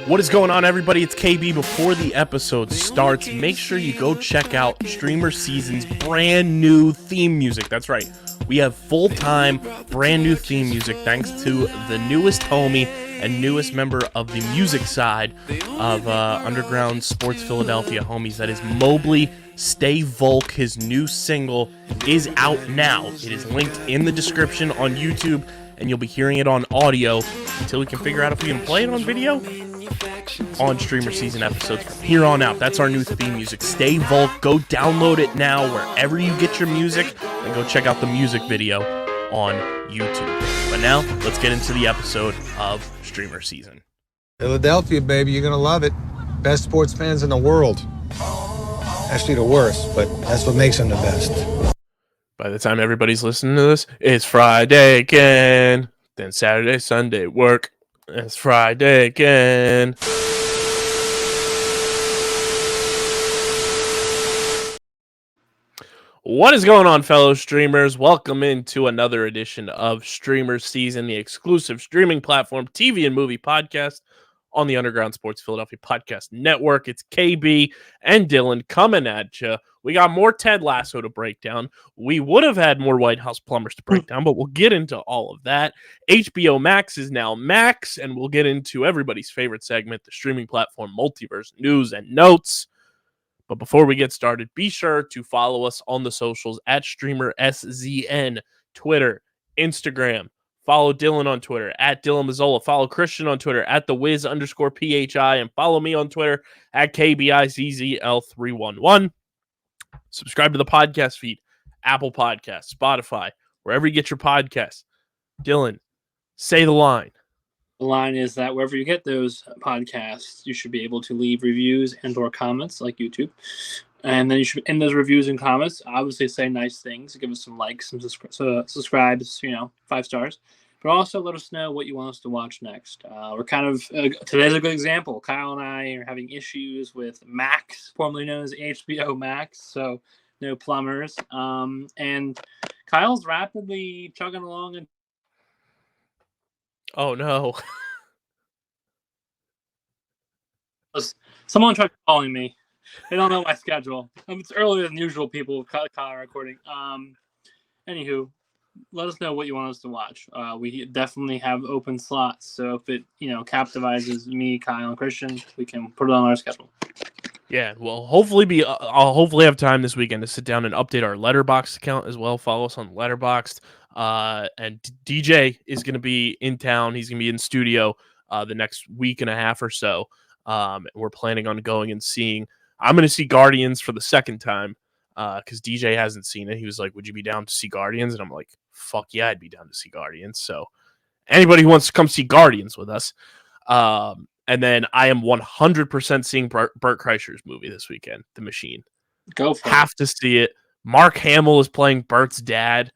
What is going on, everybody? It's KB. Before the episode starts, make sure you go check out StreamerSZN's brand new theme music. That's right. We have full-time, brand new theme music thanks to the newest homie and newest member of the music side of Underground Sports Philadelphia homies. That is Mobley. Stay Volk. His new single is out now. It is linked in the description on YouTube, and you'll be hearing it on audio until we can figure out if we can play it on video on StreamerSZN episodes from here on out. That's our new theme music. Stay Volk. Go download it now wherever you get your music, and go check out the music video on YouTube. But now, let's get into the episode of StreamerSZN. Philadelphia, baby, you're gonna love it. Best sports fans in the world. Actually, the worst, but that's what makes them the best. By the time everybody's listening to this, it's Friday again. Then Saturday, Sunday, work. It's Friday again. What is going on, fellow streamers? Welcome into another edition of StreamerSZN, the exclusive streaming platform, TV and movie podcast on the Underground Sports Philadelphia Podcast Network. It's KB and Dylan coming at you. We got more Ted Lasso to break down. We would have had more White House Plumbers to break down, but we'll get into all of that. HBO Max is now Max, and we'll get into everybody's favorite segment, the streaming platform Multiverse News and Notes. But before we get started, be sure to follow us on the socials at StreamerSZN, Twitter, Instagram. Follow Dylan on Twitter at Dylan Mazzola. Follow Christian on Twitter at TheWiz_PHI. And follow me on Twitter at KBIZZL311. Subscribe to the podcast feed, Apple Podcasts, Spotify, wherever you get your podcasts. Dylan, say the line. The line is that wherever you get those podcasts, you should be able to leave reviews and or comments like YouTube. And then you should, in those reviews and comments, obviously say nice things. Give us some likes, some subscribes, 5 stars. But also let us know what you want us to watch next. We're kind of, today's a good example. Kyle and I are having issues with Max, formerly known as HBO Max. So no plumbers. And Kyle's rapidly chugging along. And oh, no. Someone tried calling me. They don't know my schedule. It's earlier than usual, people with Kyle recording. Anywho, let us know what you want us to watch. We definitely have open slots. So if it, captivizes me, Kyle, and Christian, we can put it on our schedule. Yeah, well, I'll hopefully have time this weekend to sit down and update our Letterboxd account as well. Follow us on Letterboxd. And DJ is going to be in town. He's going to be in studio the next week and a half or so. We're planning on going and seeing. I'm going to see Guardians for the second time because DJ hasn't seen it. He was like, would you be down to see Guardians? And I'm like, fuck yeah, I'd be down to see Guardians. So anybody who wants to come see Guardians with us. And then I am 100% seeing BertKreischer's movie this weekend, The Machine. Go for it. Have to see it. Mark Hamill is playing Bert's dad.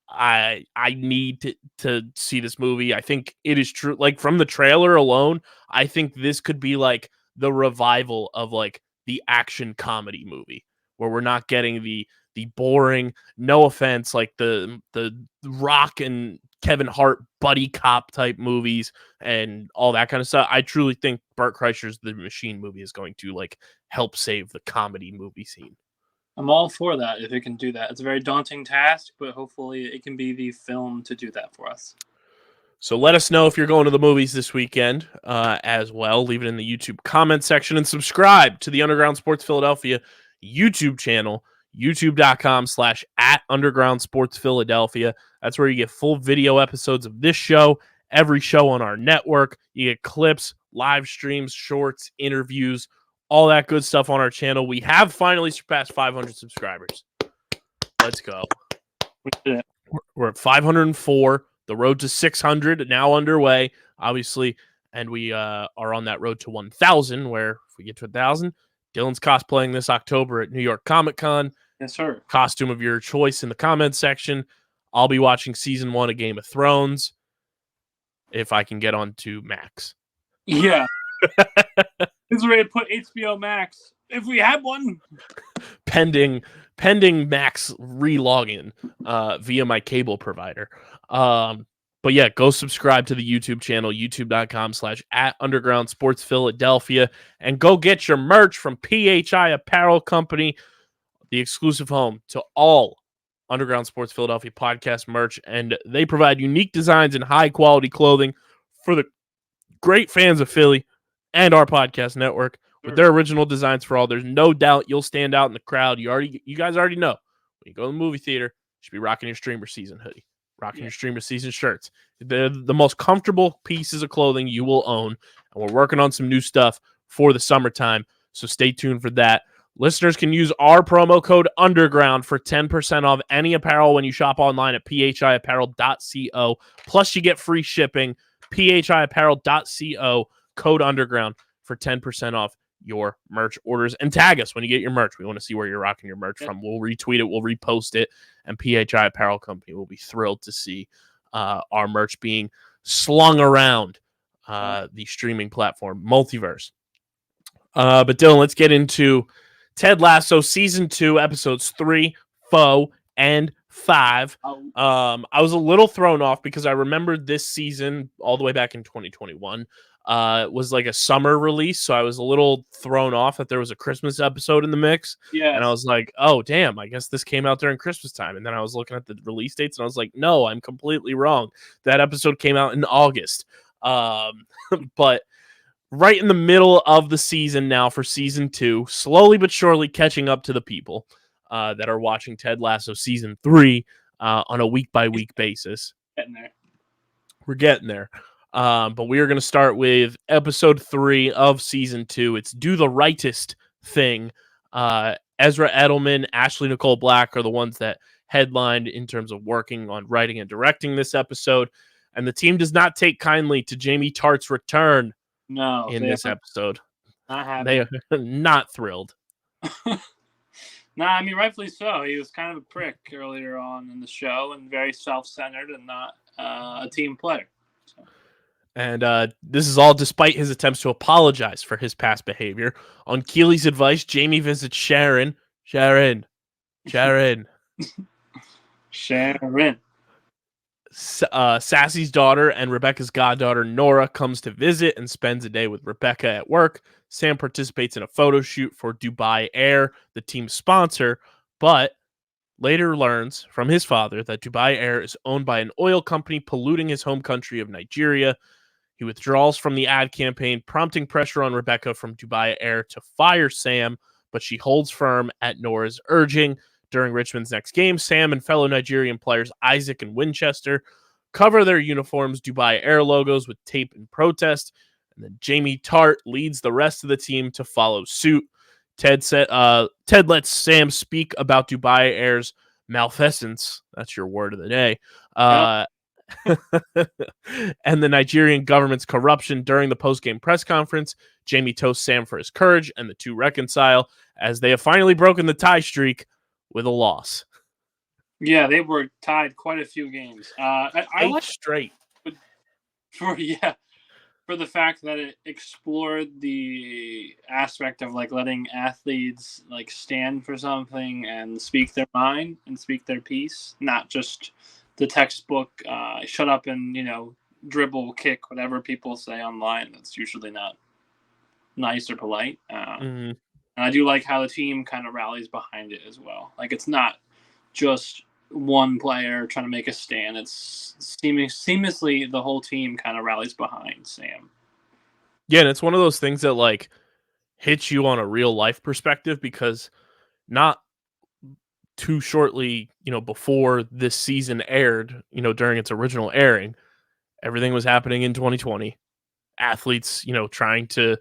I need to see this movie. I think it is true. Like, from the trailer alone, I think this could be like the revival of like the action comedy movie where we're not getting the boring, no offense, like the Rock and Kevin Hart buddy cop type movies and all that kind of stuff. I truly think BertKreischer's The Machine movie is going to like help save the comedy movie scene. I'm all for that if it can do that. It's a very daunting task, but hopefully it can be the film to do that for us. So let us know if you're going to the movies this weekend as well. Leave it in the YouTube comment section and subscribe to the Underground Sports Philadelphia YouTube channel, youtube.com/@undergroundsportsphiladelphia. That's where you get full video episodes of this show, every show on our network. You get clips, live streams, shorts, interviews, all that good stuff on our channel. We have finally surpassed 500 subscribers. Let's go. We're at 504. The road to 600 now underway, obviously, and we are on that road to 1,000, where if we get to 1,000, Dylan's cosplaying this October at New York Comic Con. Yes, sir. Costume of your choice in the comments section. I'll be watching Season 1 of Game of Thrones if I can get onto Max. Yeah. It's ready to put HBO Max, if we had one. Pending Max re-login via my cable provider. But But yeah, go subscribe to the YouTube channel, youtube.com/@undergroundsportsphiladelphia, and go get your merch from PHI Apparel Company, the exclusive home to all Underground Sports Philadelphia podcast merch. And they provide unique designs and high quality clothing for the great fans of Philly and our podcast network with their original designs for all. There's no doubt you'll stand out in the crowd. You guys already know when you go to the movie theater, you should be rocking your Streamer Season hoodie, rocking your Streamer Season shirts. They're the most comfortable pieces of clothing you will own. And we're working on some new stuff for the summertime. So stay tuned for that. Listeners can use our promo code Underground for 10% off any apparel when you shop online at phiapparel.co. Plus, you get free shipping. phiapparel.co, code Underground for 10% off your merch orders. And tag us when you get your merch. We want to see where you're rocking your merch from. We'll retweet it. We'll repost it. And PHI Apparel Company will be thrilled to see our merch being slung around the streaming platform, Multiverse. But Dylan, let's get into Ted Lasso Season 2, Episodes 3, 4, and 5. I was a little thrown off because I remembered this season all the way back in 2021 was like a summer release, so I was a little thrown off that there was a Christmas episode in the mix. Yeah. And I was like, oh, damn, I guess this came out during Christmas time. And then I was looking at the release dates, and I was like, no, I'm completely wrong. That episode came out in August. But right in the middle of the season now for Season 2, slowly but surely catching up to the people that are watching Ted Lasso Season 3 on a week-by-week basis. Getting there. We're getting there. But we are going to start with Episode 3 of Season 2. It's Do the Rightest Thing. Ezra Edelman, Ashley Nicole Black are the ones that headlined in terms of working on writing and directing this episode. And the team does not take kindly to Jamie Tartt's return in this episode. Not happy. They are not thrilled. Nah, I mean, rightfully so. He was kind of a prick earlier on in the show and very self-centered and not a team player. So. And this is all despite his attempts to apologize for his past behavior. On Keely's advice, Jamie visits Sharon. Sharon. Sassy's daughter and Rebecca's goddaughter, Nora, comes to visit and spends a day with Rebecca at work. Sam participates in a photo shoot for Dubai Air, the team's sponsor, but later learns from his father that Dubai Air is owned by an oil company polluting his home country of Nigeria. He withdraws from the ad campaign, prompting pressure on Rebecca from Dubai Air to fire Sam, but she holds firm at Nora's urging. During Richmond's next game, Sam and fellow Nigerian players Isaac and Winchester cover their uniforms' Dubai Air logos with tape in protest, and then Jamie Tartt leads the rest of the team to follow suit. Ted lets Sam speak about Dubai Air's malfeasance. That's your word of the day. And the Nigerian government's corruption during the post-game press conference. Jamie toasts Sam for his courage, and the two reconcile as they have finally broken the tie streak with a loss. Yeah, they were tied quite a few games. I like straight. For the fact that it explored the aspect of like letting athletes like stand for something and speak their mind and speak their piece, not just the textbook shut up and dribble, kick, whatever people say online. That's usually not nice or polite. And I do like how the team kind of rallies behind it as well. Like, it's not just one player trying to make a stand. It's seamlessly the whole team kind of rallies behind Sam. Yeah, and it's one of those things that like hits you on a real life perspective, because not too shortly, before this season aired, during its original airing, everything was happening in 2020. Athletes, trying to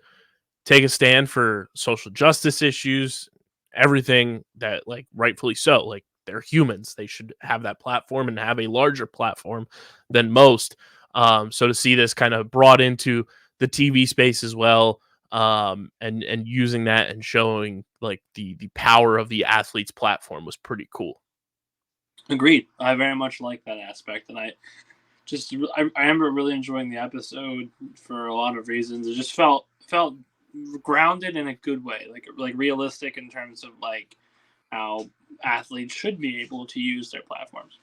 take a stand for social justice issues, everything that, like, rightfully so. Like, they're humans. They should have that platform and have a larger platform than most. So to see this kind of brought into the TV space as well, and using that and showing like the power of the athlete's platform was pretty cool. Agreed. I very much like that aspect, and I remember really enjoying the episode for a lot of reasons. It just felt grounded in a good way, like realistic in terms of like how athletes should be able to use their platforms.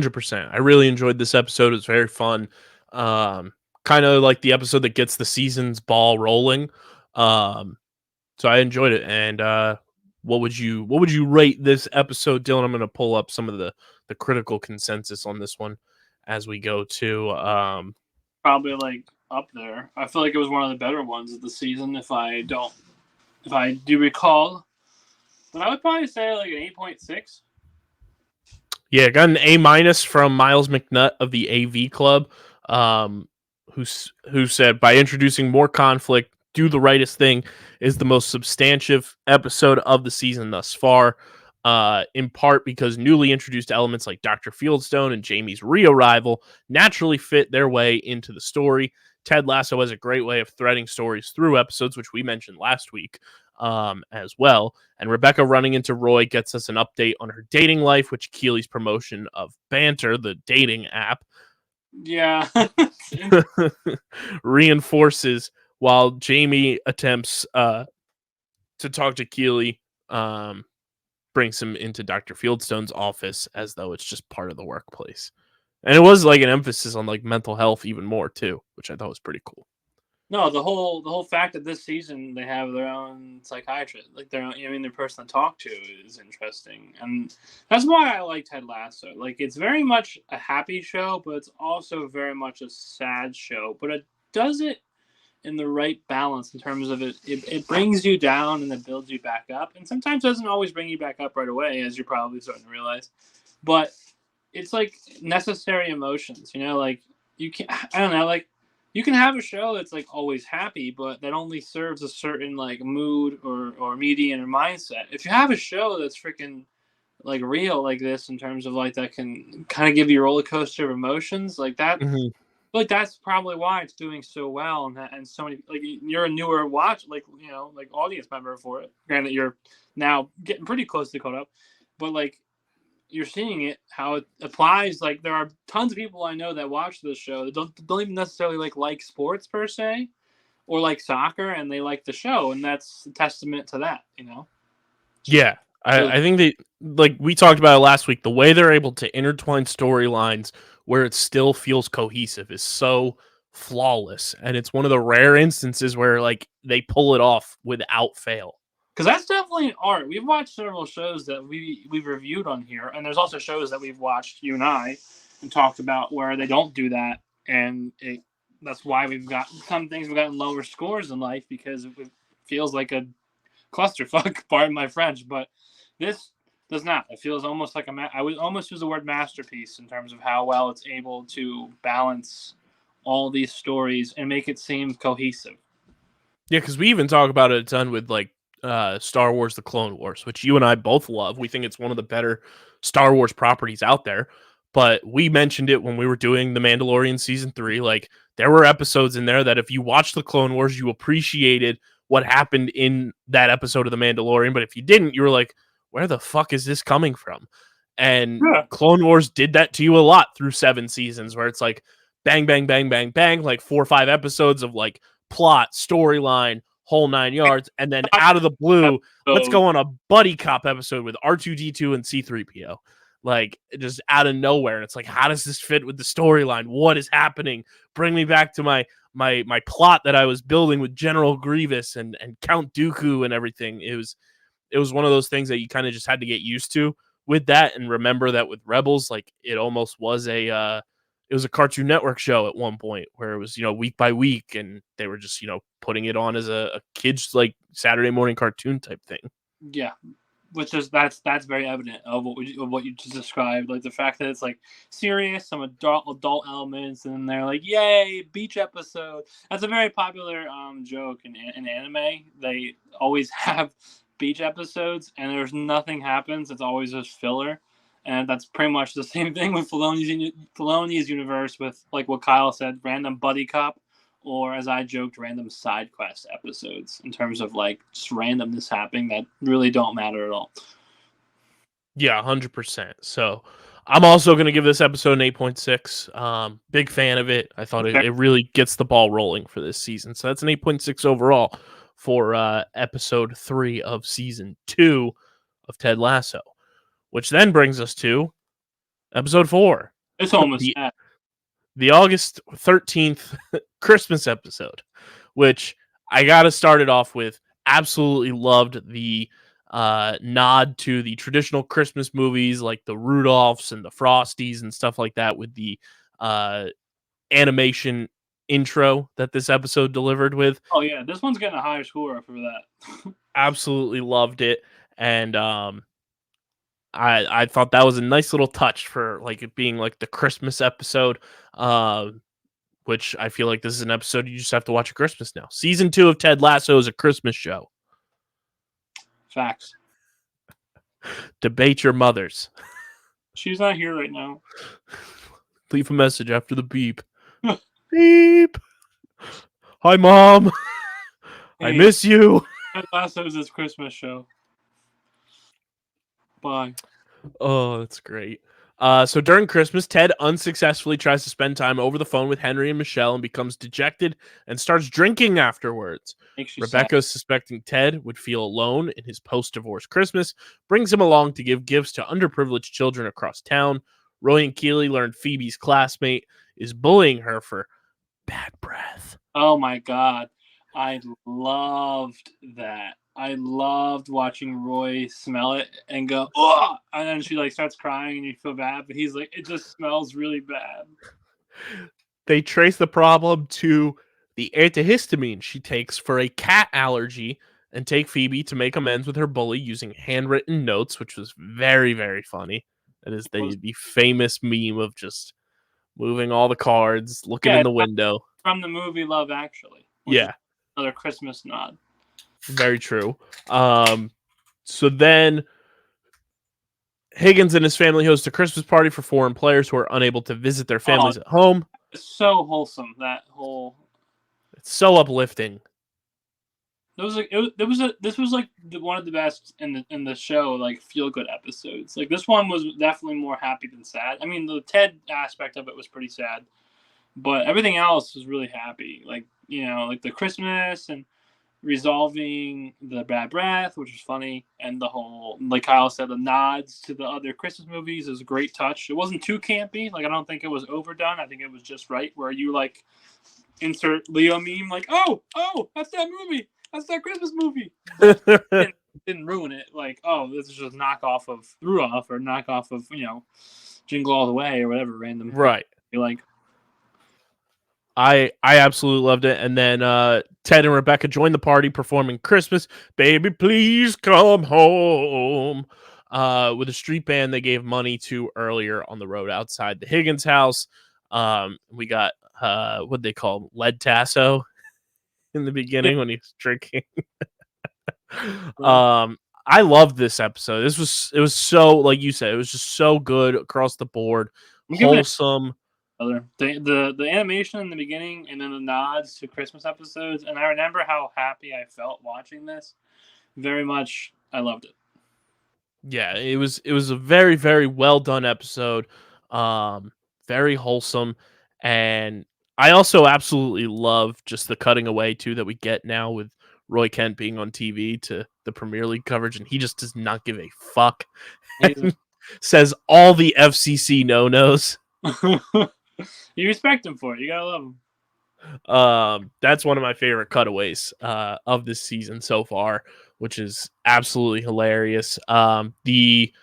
100%. I really enjoyed this episode. It was very fun. Kind of like the episode that gets the season's ball rolling. So I enjoyed it. And what would you rate this episode, Dylan? I'm going to pull up some of the critical consensus on this one as we go to. Probably like up there. I feel like it was one of the better ones of the season. If I do recall, but I would probably say like an 8.6. Yeah, got an A- from Miles McNutt of the AV Club, who said, by introducing more conflict, Do the Rightest Thing is the most substantive episode of the season thus far, in part because newly introduced elements like Dr. Fieldstone and Jamie's re-arrival naturally fit their way into the story. Ted Lasso has a great way of threading stories through episodes, which we mentioned last week, as well. And Rebecca running into Roy gets us an update on her dating life, which Keely's promotion of Banter, the dating app, Yeah. reinforces, while Jamie attempts to talk to Keely, brings him into Dr. Fieldstone's office as though it's just part of the workplace. And it was like an emphasis on like mental health even more too, which I thought was pretty cool. No, the whole fact that this season they have their own psychiatrist, like their own, their person to talk to is interesting, and that's why I like Ted Lasso. Like, it's very much a happy show, but it's also very much a sad show. But it does it in the right balance in terms of it brings you down and then builds you back up, and sometimes doesn't always bring you back up right away, as you're probably starting to realize. But it's like necessary emotions, like you can I don't know, like you can have a show that's like always happy, but that only serves a certain like mood or median or mindset. If you have a show that's freaking like real like this in terms of like that can kind of give you a roller coaster of emotions like that, Mm-hmm. like that's probably why it's doing so well, and so many, like, you're a newer watch, like like audience member for it. Granted, you're now getting pretty close to caught up, but like you're seeing it how it applies. Like, there are tons of people I know that watch this show that don't even necessarily like sports per se or like soccer, and they like the show, and that's a testament to that. Yeah, I think they, like we talked about it last week, the way they're able to intertwine storylines where it still feels cohesive is so flawless, and it's one of the rare instances where like they pull it off without fail. Because that's definitely an art. We've watched several shows that we've reviewed on here, and there's also shows that we've watched, you and I, and talked about where they don't do that, and that's why we've got some things we've gotten lower scores in life, because it feels like a clusterfuck. Pardon my French, but this does not. It feels almost like I would almost use the word masterpiece in terms of how well it's able to balance all these stories and make it seem cohesive. Yeah, because we even talk about it a ton with like Star Wars: The Clone Wars, which you and I both love. We think it's one of the better Star Wars properties out there. But we mentioned it when we were doing The Mandalorian season 3. Like, there were episodes in there that if you watched The Clone Wars, you appreciated what happened in that episode of The Mandalorian. But if you didn't, you were like, where the fuck is this coming from? And Yeah. Clone Wars did that to you a lot through 7 seasons, where it's like bang, bang, bang, bang, bang, like 4 or 5 episodes of like plot, storyline, whole 9 yards, and then out of the blue, let's go on a buddy cop episode with R2D2 and C3PO. Like, just out of nowhere. And it's like, how does this fit with the storyline? What is happening? Bring me back to my plot that I was building with General Grievous and Count Dooku and everything. It was one of those things that you kind of just had to get used to with that, and remember that with Rebels, like, it almost was it was a Cartoon Network show at one point where it was, week by week, and they were just, putting it on as a kid's like Saturday morning cartoon type thing. Yeah, which is that's very evident of what you just described. Like, the fact that it's like serious, some adult elements, and they're like, yay, beach episode. That's a very popular joke in anime. They always have beach episodes, and there's nothing happens. It's always just filler. And that's pretty much the same thing with Filoni's universe, with like what Kyle said, random buddy cop, or as I joked, random side quest episodes, in terms of like just randomness happening that really don't matter at all. Yeah, 100%. So I'm also going to give this episode an 8.6. Big fan of it. I thought it really gets the ball rolling for this season. So that's an 8.6 overall for episode 3 of season 2 of Ted Lasso, which then brings us to Episode 4. It's almost the sad. the August 13th Christmas episode, which I got to start it off with. Absolutely loved the nod to the traditional Christmas movies like the Rudolphs and the Frosties and stuff like that with the animation intro that this episode delivered with. Oh yeah, this one's getting a higher score for that. Absolutely loved it. And I thought that was a nice little touch for like it being like the Christmas episode. Which I feel like this is an episode you just have to watch at Christmas now. Season 2 of Ted Lasso is a Christmas show. Facts. Debate your mothers. She's not here right now. Leave a message after the beep. Beep. Hi, Mom. I Hey, miss you. Ted Lasso's this Christmas show. Bye. Oh, that's great. So during Christmas, Ted unsuccessfully tries to spend time over the phone with Henry and Michelle and becomes dejected and starts drinking afterwards. Makes you Rebecca, suspecting Ted would feel alone in his post-divorce Christmas, brings him along to give gifts to underprivileged children across town. Roy and Keely learn Phoebe's classmate is bullying her for bad breath. sad. Oh my god. I loved that. I loved watching Roy smell it and go, oh! And then she like starts crying and you feel bad, but he's like, it just smells really bad. They trace the problem to the antihistamine she takes for a cat allergy and take Phoebe to make amends with her bully using handwritten notes, which was very, very funny. That is the famous meme of just moving all the cards, looking in the window. From the movie Love Actually. Yeah. Another Christmas nod. Very true. So then Higgins and his family host a Christmas party for foreign players who are unable to visit their families at home. It's so wholesome, that whole. It's so uplifting. This was like one of the best in the show, like feel good episodes. Like this one was definitely more happy than sad. I mean, the Ted aspect of it was pretty sad, but everything else was really happy. Like, you know, like the Christmas and resolving the bad breath, which was funny, and the whole, like Kyle said, the nods to the other Christmas movies is a great touch. It wasn't too campy. Like, I don't think it was overdone. I think it was just right, where you like insert Leo meme, like, oh, that's that movie. That's that Christmas movie. Didn't ruin it. Like, oh, this is just knockoff of Rudolph or knockoff of, you know, Jingle All the Way or whatever random. Right. Like, I absolutely loved it. And then Ted and Rebecca joined the party performing Christmas, Baby Please Come Home, with a street band they gave money to earlier on the road outside the Higgins house. We got, what they call Lead Tasso in the beginning when he's drinking. I loved this episode. It was so, like you said, it was just so good across the board. Wholesome. The animation in the beginning and then the nods to Christmas episodes, and I remember how happy I felt watching this. Very much, I loved it. Yeah, it was a very, very well done episode. Very wholesome, and I also absolutely love just the cutting away too that we get now with Roy Kent being on TV to the Premier League coverage, and he just does not give a fuck. Says all the FCC no-nos. You respect him for it. You gotta love him. That's one of my favorite cutaways of this season so far, which is absolutely hilarious. The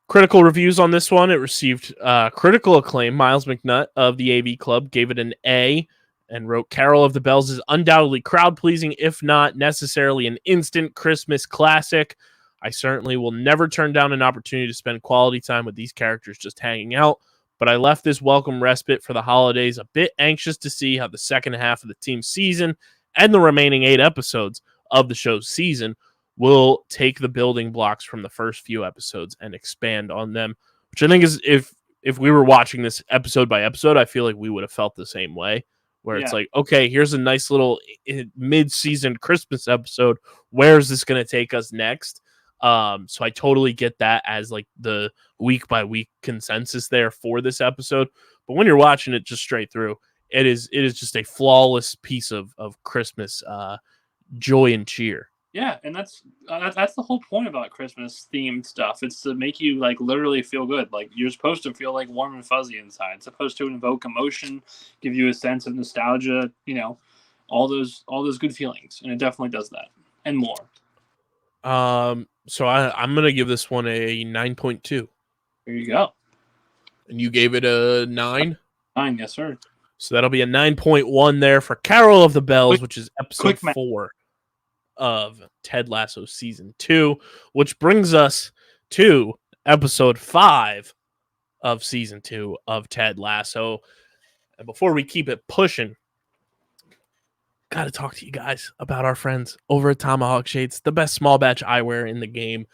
critical reviews on this one, it received critical acclaim. Miles McNutt of the AV Club gave it an A and wrote, Carol of the Bells is undoubtedly crowd-pleasing, if not necessarily an instant Christmas classic. I certainly will never turn down an opportunity to spend quality time with these characters just hanging out, but I left this welcome respite for the holidays a bit anxious to see how the second half of the team's season and the remaining 8 episodes of the show's season will take the building blocks from the first few episodes and expand on them, which I think is, if we were watching this episode by episode, I feel like we would have felt the same way, where it's like, okay, here's a nice little mid-season Christmas episode. Where's this going to take us next? So I totally get that as like the week by week consensus there for this episode. But when you're watching it just straight through, it is just a flawless piece of Christmas joy and cheer. Yeah, and that's the whole point about Christmas themed stuff. It's to make you like literally feel good. Like you're supposed to feel like warm and fuzzy inside. It's supposed to invoke emotion, give you a sense of nostalgia. All those good feelings, and it definitely does that and more. So I'm gonna give this one a 9.2. There you go. And you gave it a 9? 9, yes, sir. So that'll be a 9.1 there for Carol of the Bells, which is episode 4 of Ted Lasso season 2, which brings us to episode 5 of season 2 of Ted Lasso. And before we keep it pushing, got to talk to you guys about our friends over at Tomahawk Shades, the best small batch eyewear in the game.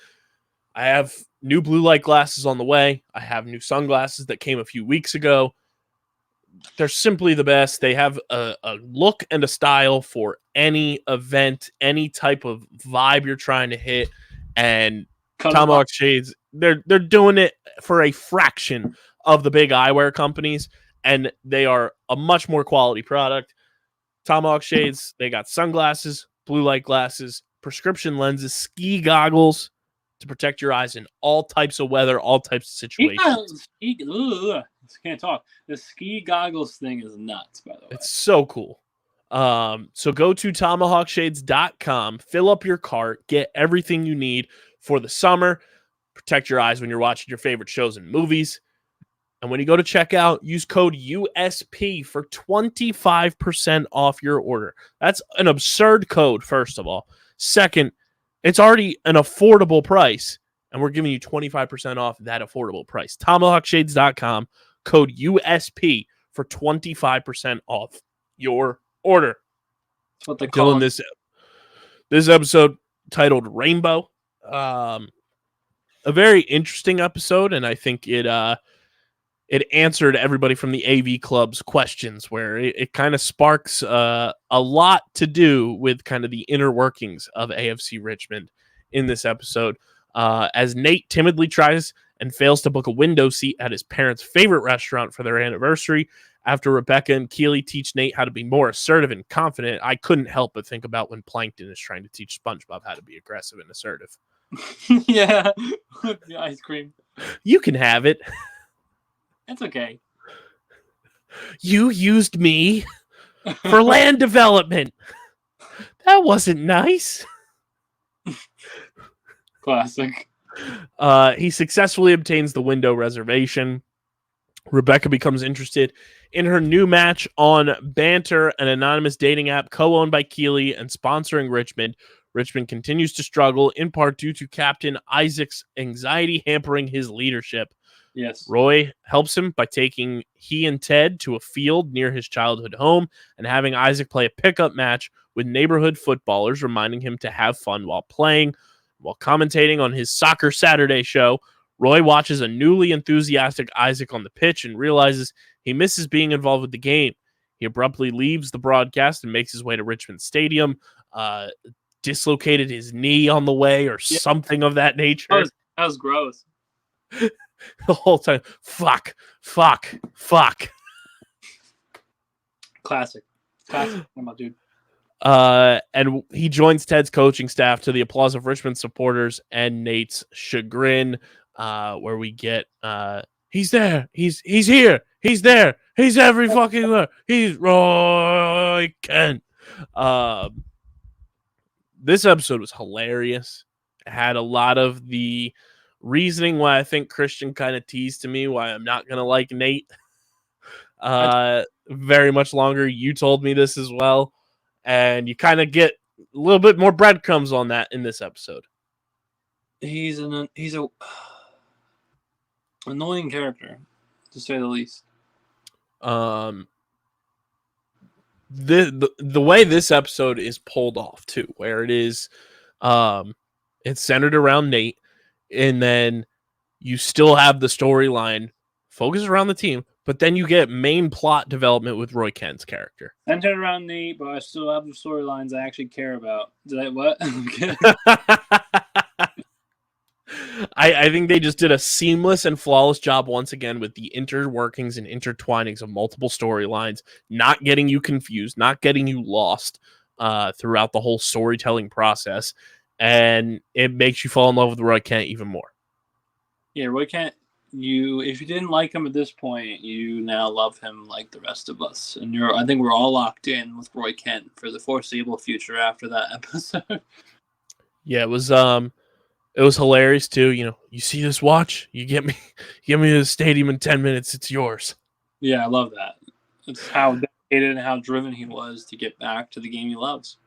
I have new blue light glasses on the way. I have new sunglasses that came a few weeks ago. They're simply the best. They have a look and a style for any event, any type of vibe you're trying to hit. And Tomahawk Shades, they're doing it for a fraction of the big eyewear companies, and they are a much more quality product. Tomahawk Shades, they got sunglasses, blue light glasses, prescription lenses, ski goggles to protect your eyes in all types of weather, all types of situations. Can't talk. The ski goggles thing is nuts, by the way. It's so cool. So go to tomahawkshades.com, fill up your cart, get everything you need for the summer, protect your eyes when you're watching your favorite shows and movies. And when you go to checkout, use code USP for 25% off your order. That's an absurd code, first of all. Second, it's already an affordable price, and we're giving you 25% off that affordable price. TomahawkShades.com, code USP for 25% off your order. That's what they call this episode titled Rainbow. A very interesting episode, and I think it answered everybody from the AV Club's questions, where it kind of sparks a lot to do with kind of the inner workings of AFC Richmond in this episode. As Nate timidly tries and fails to book a window seat at his parents' favorite restaurant for their anniversary, after Rebecca and Keely teach Nate how to be more assertive and confident, I couldn't help but think about when Plankton is trying to teach SpongeBob how to be aggressive and assertive. Yeah, the ice cream. You can have it. It's okay. You used me for land development. That wasn't nice. Classic. He successfully obtains the window reservation. Rebecca becomes interested in her new match on Banter, an anonymous dating app co-owned by Keely and sponsoring Richmond. Richmond continues to struggle, in part due to Captain Isaac's anxiety hampering his leadership. Yes. Roy helps him by taking he and Ted to a field near his childhood home and having Isaac play a pickup match with neighborhood footballers, reminding him to have fun while playing. While commentating on his Soccer Saturday show, Roy watches a newly enthusiastic Isaac on the pitch and realizes he misses being involved with the game. He abruptly leaves the broadcast and makes his way to Richmond Stadium, dislocated his knee on the way or something of that nature. That was gross. The whole time, fuck. Classic. Dude. And he joins Ted's coaching staff to the applause of Richmond supporters and Nate's chagrin, where we get, he's there, he's here, he's there, he's every fucking where, he's Roy Kent. This episode was hilarious. It had a lot of the reasoning why I think Christian kind of teased to me why I'm not gonna like Nate very much longer. You told me this as well, and you kind of get a little bit more breadcrumbs on that in this episode. He's a annoying character, to say the least. The way this episode is pulled off too, where it is it's centered around Nate, and then you still have the storyline focused around the team, but then you get main plot development with Roy Kent's character. Centered around Nate, but I still have the storylines I actually care about. Did I what? I think they just did a seamless and flawless job once again with the interworkings and intertwinings of multiple storylines, not getting you confused, not getting you lost. throughout the whole storytelling process, and it makes you fall in love with Roy Kent even more. Yeah, Roy Kent. If you didn't like him at this point, you now love him like the rest of us, and I think we're all locked in with Roy Kent for the foreseeable future after that episode. Yeah, it was hilarious too. You see this watch, you get me to the stadium in 10 minutes, it's yours. Yeah, I love that. It's how dedicated and how driven he was to get back to the game he loves.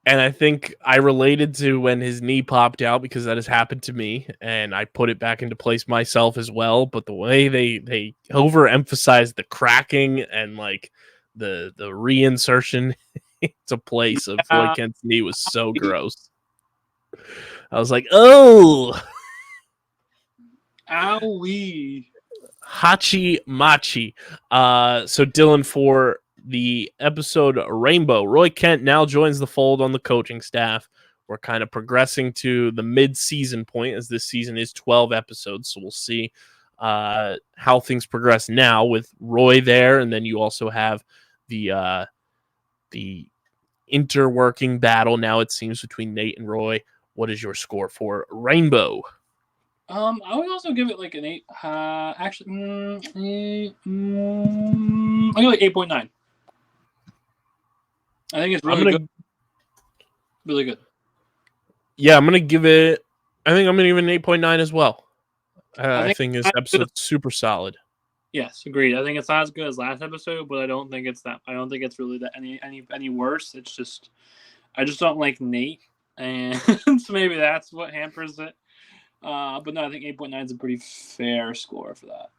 And I think I related to when his knee popped out, because that has happened to me, and I put it back into place myself as well. But the way they overemphasized the cracking and like the reinsertion into place of Roy Kent's knee was so gross. I was like, oh, owie. Hachi Machi. So Dylan, for the episode Rainbow, Roy Kent now joins the fold on the coaching staff. We're kind of progressing to the mid-season point, as this season is 12 episodes. So we'll see how things progress now with Roy there, and then you also have the interworking battle now, it seems, between Nate and Roy. What is your score for Rainbow? I would also give it like an 8. Actually, I go like 8.9. I think it's really good. Really good. Yeah, I'm gonna give it. I think I'm gonna give it an 8.9 as well. I think this episode's super solid. Yes, agreed. I think it's not as good as last episode, but I don't think it's that. I don't think it's really that any worse. It's just I just don't like Nate, and so maybe that's what hampers it. But no, I think 8.9 is a pretty fair score for that.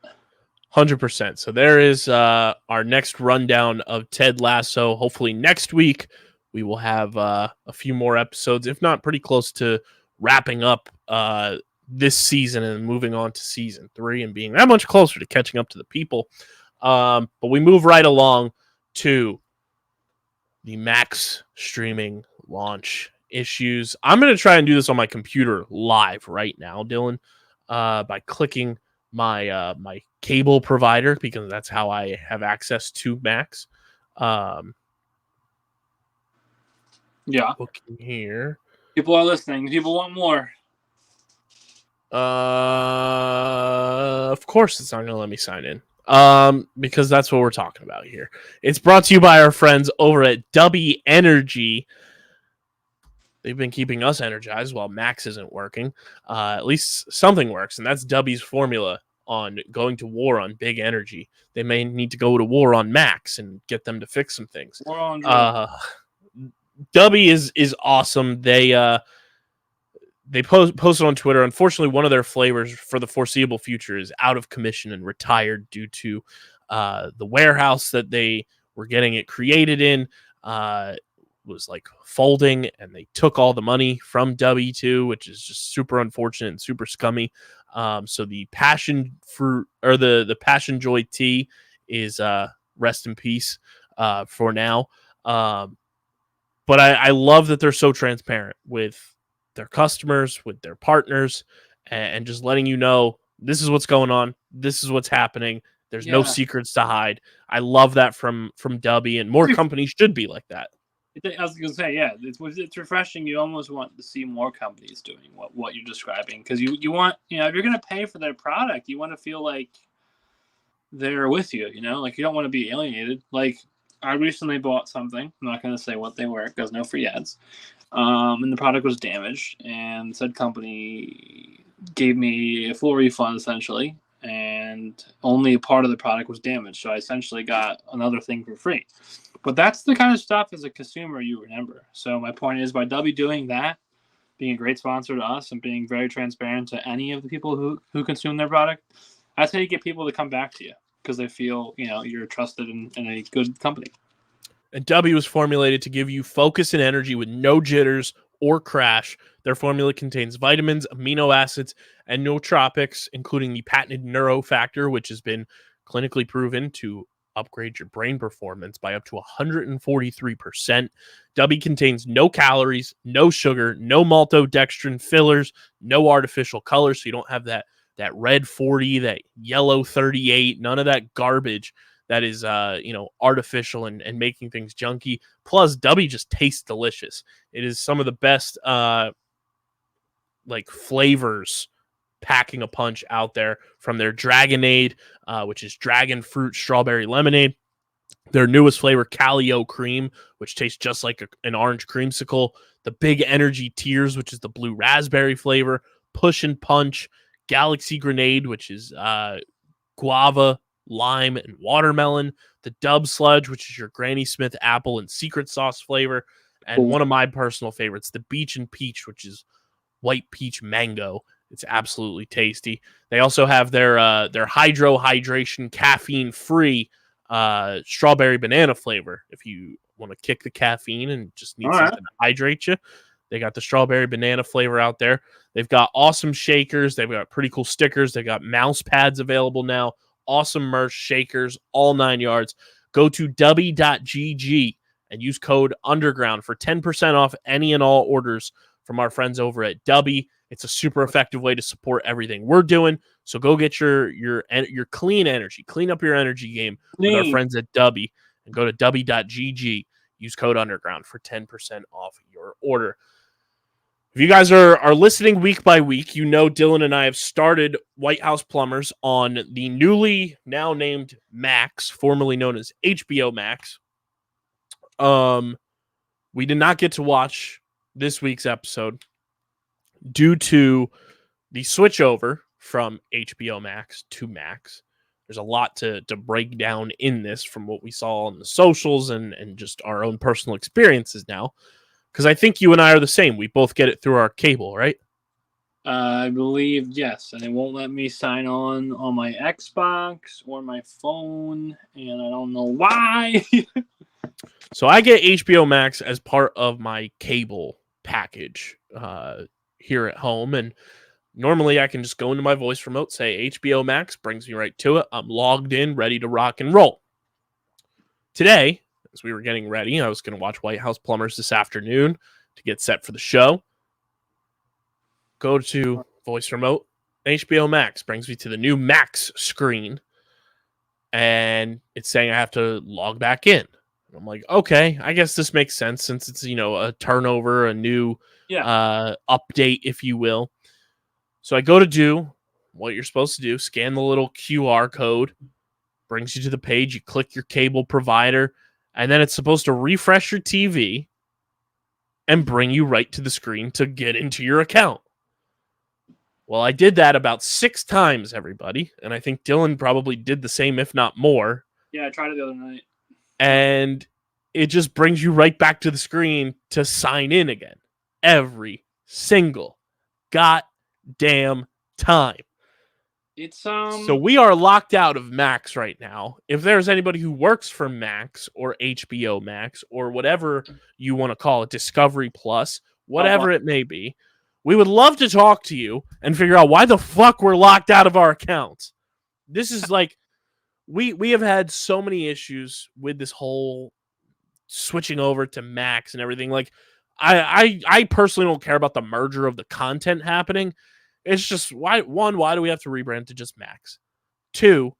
100%. So there is our next rundown of Ted Lasso. Hopefully next week we will have a few more episodes, if not pretty close to wrapping up this season and moving on to season 3 and being that much closer to catching up to the people. But we move right along to the Max streaming launch issues. I'm going to try and do this on my computer live right now, Dylan, by clicking my my cable provider, because that's how I have access to Max. Yeah. Looking here. People are listening. People want more. Of course it's not going to let me sign in. Because that's what we're talking about here. It's brought to you by our friends over at Dubby Energy. They've been keeping us energized while Max isn't working. At least something works, and that's Dubby's formula on going to war on big energy. They may need to go to war on Max and get them to fix some things. Dubby is awesome. They posted on Twitter. Unfortunately, one of their flavors for the foreseeable future is out of commission and retired due to the warehouse that they were getting it created in was like folding, and they took all the money from W2, which is just super unfortunate and super scummy. So the passion fruit, or the passion joy tea, is rest in peace for now. But I love that they're so transparent with their customers, with their partners, and just letting you know this is what's going on, this is what's happening. There's no secrets to hide. I love that from Dubby, and more companies should be like that. I was gonna say, yeah, it's refreshing. You almost want to see more companies doing what you're describing, because you want, if you're gonna pay for their product, you want to feel like they're with you. Like you don't want to be alienated. Like I recently bought something. I'm not gonna say what they were because no free ads. And the product was damaged, and said company gave me a full refund essentially, and only a part of the product was damaged. So I essentially got another thing for free. But that's the kind of stuff as a consumer you remember. So my point is, by W doing that, being a great sponsor to us and being very transparent to any of the people who consume their product, that's how you get people to come back to you, because they feel, you're trusted in a good company. And W is formulated to give you focus and energy with no jitters or crash. Their formula contains vitamins, amino acids, and nootropics, including the patented neurofactor, which has been clinically proven to upgrade your brain performance by up to 143%. W contains no calories, no sugar, no maltodextrin fillers, no artificial colors, so you don't have that red 40, that yellow 38, none of that garbage that is artificial and making things junky. Plus, Dubby just tastes delicious. It is some of the best flavors packing a punch out there, from their Dragonade, which is dragon fruit strawberry lemonade. Their newest flavor, Calio Cream, which tastes just like an orange creamsicle. The Big Energy Tears, which is the blue raspberry flavor. Push and Punch. Galaxy Grenade, which is guava, lime, and watermelon. The Dub Sludge, which is your Granny Smith apple and secret sauce flavor. And one of my personal favorites, the Beach and Peach, which is white peach mango. It's absolutely tasty. They also have their Hydro Hydration caffeine-free strawberry banana flavor. If you want to kick the caffeine and just need something to hydrate you, they got the strawberry banana flavor out there. They've got awesome shakers. They've got pretty cool stickers. They've got mouse pads available now. Awesome merch, shakers, all 9 yards. Go to dubby.gg and use code underground for 10% off any and all orders from our friends over at Dubby. It's a super effective way to support everything we're doing. So go get your clean energy, clean up your energy game with our friends at Dubby, and go to dubby.gg. Use code underground for 10% off your order. If you guys are listening week by week, you know Dylan and I have started White House Plumbers on the newly now named Max, formerly known as HBO Max. We did not get to watch this week's episode due to the switch over from HBO Max to Max. There's a lot to break down in this from what we saw on the socials and just our own personal experiences now. Because I think you and I are the same. We both get it through our cable, right? I believe, yes. And it won't let me sign on my Xbox or my phone. And I don't know why. So I get HBO Max as part of my cable package here at home. And normally I can just go into my voice remote, say HBO Max, brings me right to it. I'm logged in, ready to rock and roll. Today, as we were getting ready, I was going to watch White House Plumbers this afternoon to get set for the show. Go to voice remote. HBO Max brings me to the new Max screen. And it's saying I have to log back in. I'm like, okay, I guess this makes sense since it's, a turnover, a new update, if you will. So I go to do what you're supposed to do, scan the little QR code, brings you to the page, you click your cable provider, and then it's supposed to refresh your TV and bring you right to the screen to get into your account. Well, I did that about 6 times, everybody, and I think Dylan probably did the same, if not more. Yeah, I tried it the other night. And it just brings you right back to the screen to sign in again. Every single goddamn time. It's So we are locked out of Max right now. If there's anybody who works for Max or HBO Max or whatever you want to call it, Discovery Plus, whatever it may be, we would love to talk to you and figure out why the fuck we're locked out of our accounts. This is like, we have had so many issues with this whole switching over to Max and everything. Like, I personally don't care about the merger of the content happening. It's just, why do we have to rebrand to just Max? 2,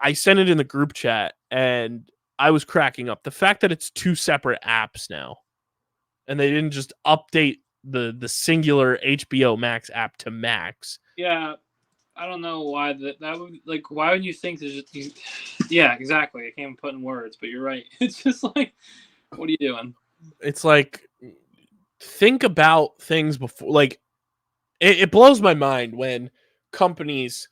I sent it in the group chat and I was cracking up. The fact that it's 2 separate apps now and they didn't just update the singular HBO Max app to Max. Yeah, I don't know why that would, like, why would you think there's just, yeah, exactly. I can't put in words, but you're right. It's just like, what are you doing? It's like, think about things before, like, it blows my mind when companies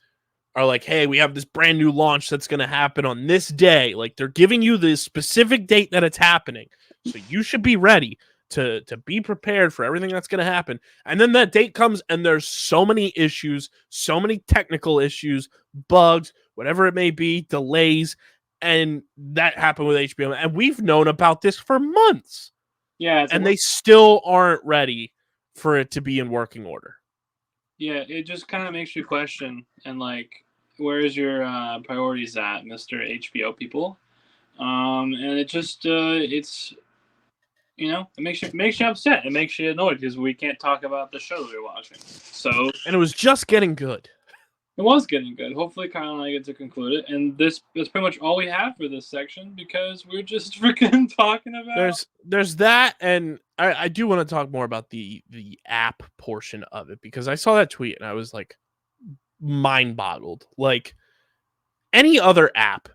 are like, hey, we have this brand new launch that's going to happen on this day. Like, they're giving you the specific date that it's happening. So you should be ready to be prepared for everything that's going to happen. And then that date comes and there's so many issues, so many technical issues, bugs, whatever it may be, delays. And that happened with HBO. And we've known about this for months. Yeah. And they still aren't ready for it to be in working order. Yeah, it just kind of makes you question, and like, where's your priorities at, Mr. HBO people? And it just it's, it makes you upset. It makes you annoyed because we can't talk about the show that we're watching. So, and it was just getting good. It was getting good. Hopefully, Kyle and I get to conclude it. And this is pretty much all we have for this section because we're just freaking talking about. There's that, and I do want to talk more about the app portion of it because I saw that tweet and I was like mind boggled. Like any other app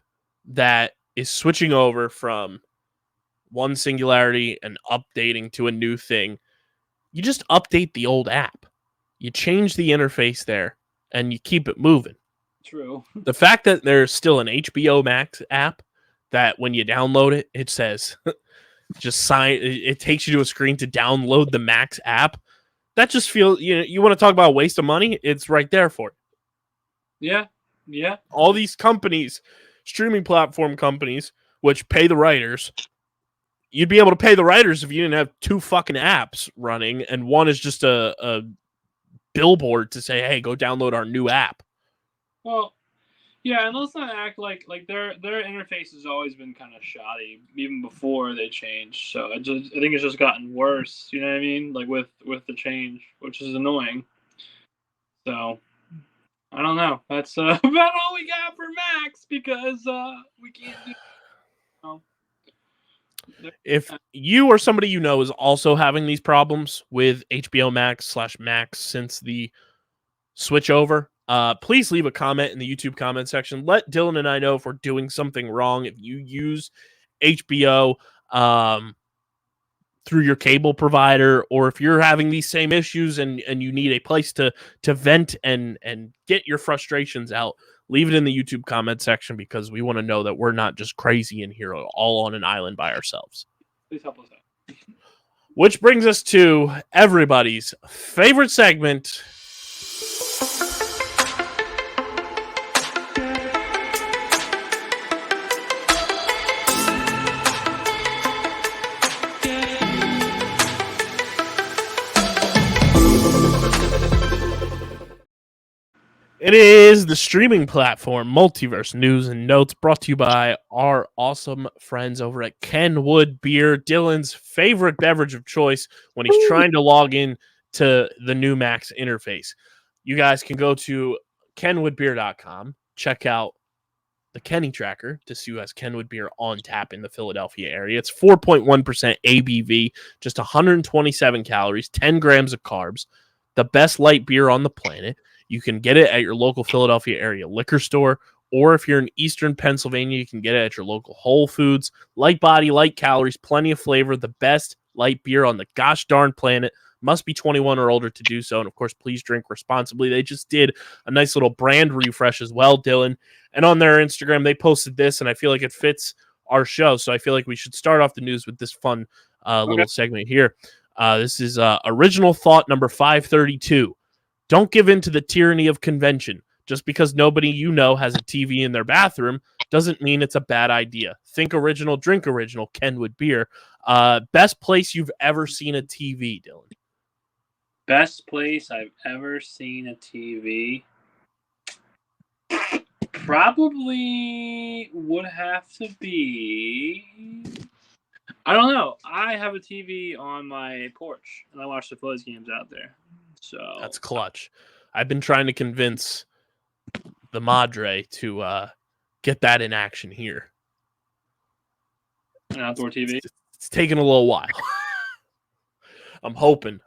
that is switching over from one singularity and updating to a new thing, you just update the old app. You change the interface there and you keep it moving. True. The fact that there's still an HBO Max app that when you download it, it says just sign, it takes you to a screen to download the Max app. That just feels, you want to talk about a waste of money? It's right there for it. Yeah. Yeah. All these companies, streaming platform companies, which pay the writers, you'd be able to pay the writers if you didn't have two fucking apps running, and one is just a billboard to say, hey, go download our new app. Well, yeah, and let's not act like their interface has always been kind of shoddy, even before they changed. So I think it's just gotten worse. You know what I mean? Like with the change, which is annoying. So I don't know. That's about all we got for Max because we can't do. If you or somebody you know is also having these problems with HBO Max/Max since the switch over, please leave a comment in the YouTube comment section. Let Dylan and I know if we're doing something wrong. If you use HBO through your cable provider, or if you're having these same issues and you need a place to vent and get your frustrations out, leave it in the YouTube comment section because we want to know that we're not just crazy in here all on an island by ourselves. Please help us out. Which brings us to everybody's favorite segment. It is the streaming platform Multiverse News and Notes, brought to you by our awesome friends over at Kenwood Beer, Dylan's favorite beverage of choice when he's trying to log in to the new Max interface. You guys can go to kenwoodbeer.com, check out the Kenny tracker to see who has Kenwood Beer on tap in the Philadelphia area. It's 4.1% ABV, just 127 calories, 10 grams of carbs, the best light beer on the planet. You can get it at your local Philadelphia area liquor store, or if you're in Eastern Pennsylvania, you can get it at your local Whole Foods. Light body, light calories, plenty of flavor, the best light beer on the gosh darn planet. Must be 21 or older to do so, and of course, please drink responsibly. They just did a nice little brand refresh as well, Dylan, and on their Instagram, they posted this, and I feel like it fits our show, so I feel like we should start off the news with this fun little segment here. This is original thought number 532. Don't give in to the tyranny of convention. Just because nobody you know has a TV in their bathroom doesn't mean it's a bad idea. Think original, drink original, Kenwood Beer. Best place you've ever seen a TV, Dylan? Best place I've ever seen a TV? Probably would have to be... I don't know. I have a TV on my porch, and I watch the Phillies games out there. So that's clutch. I've been trying to convince the Madre to get that in action here. An outdoor TV. It's taking a little while. I'm hoping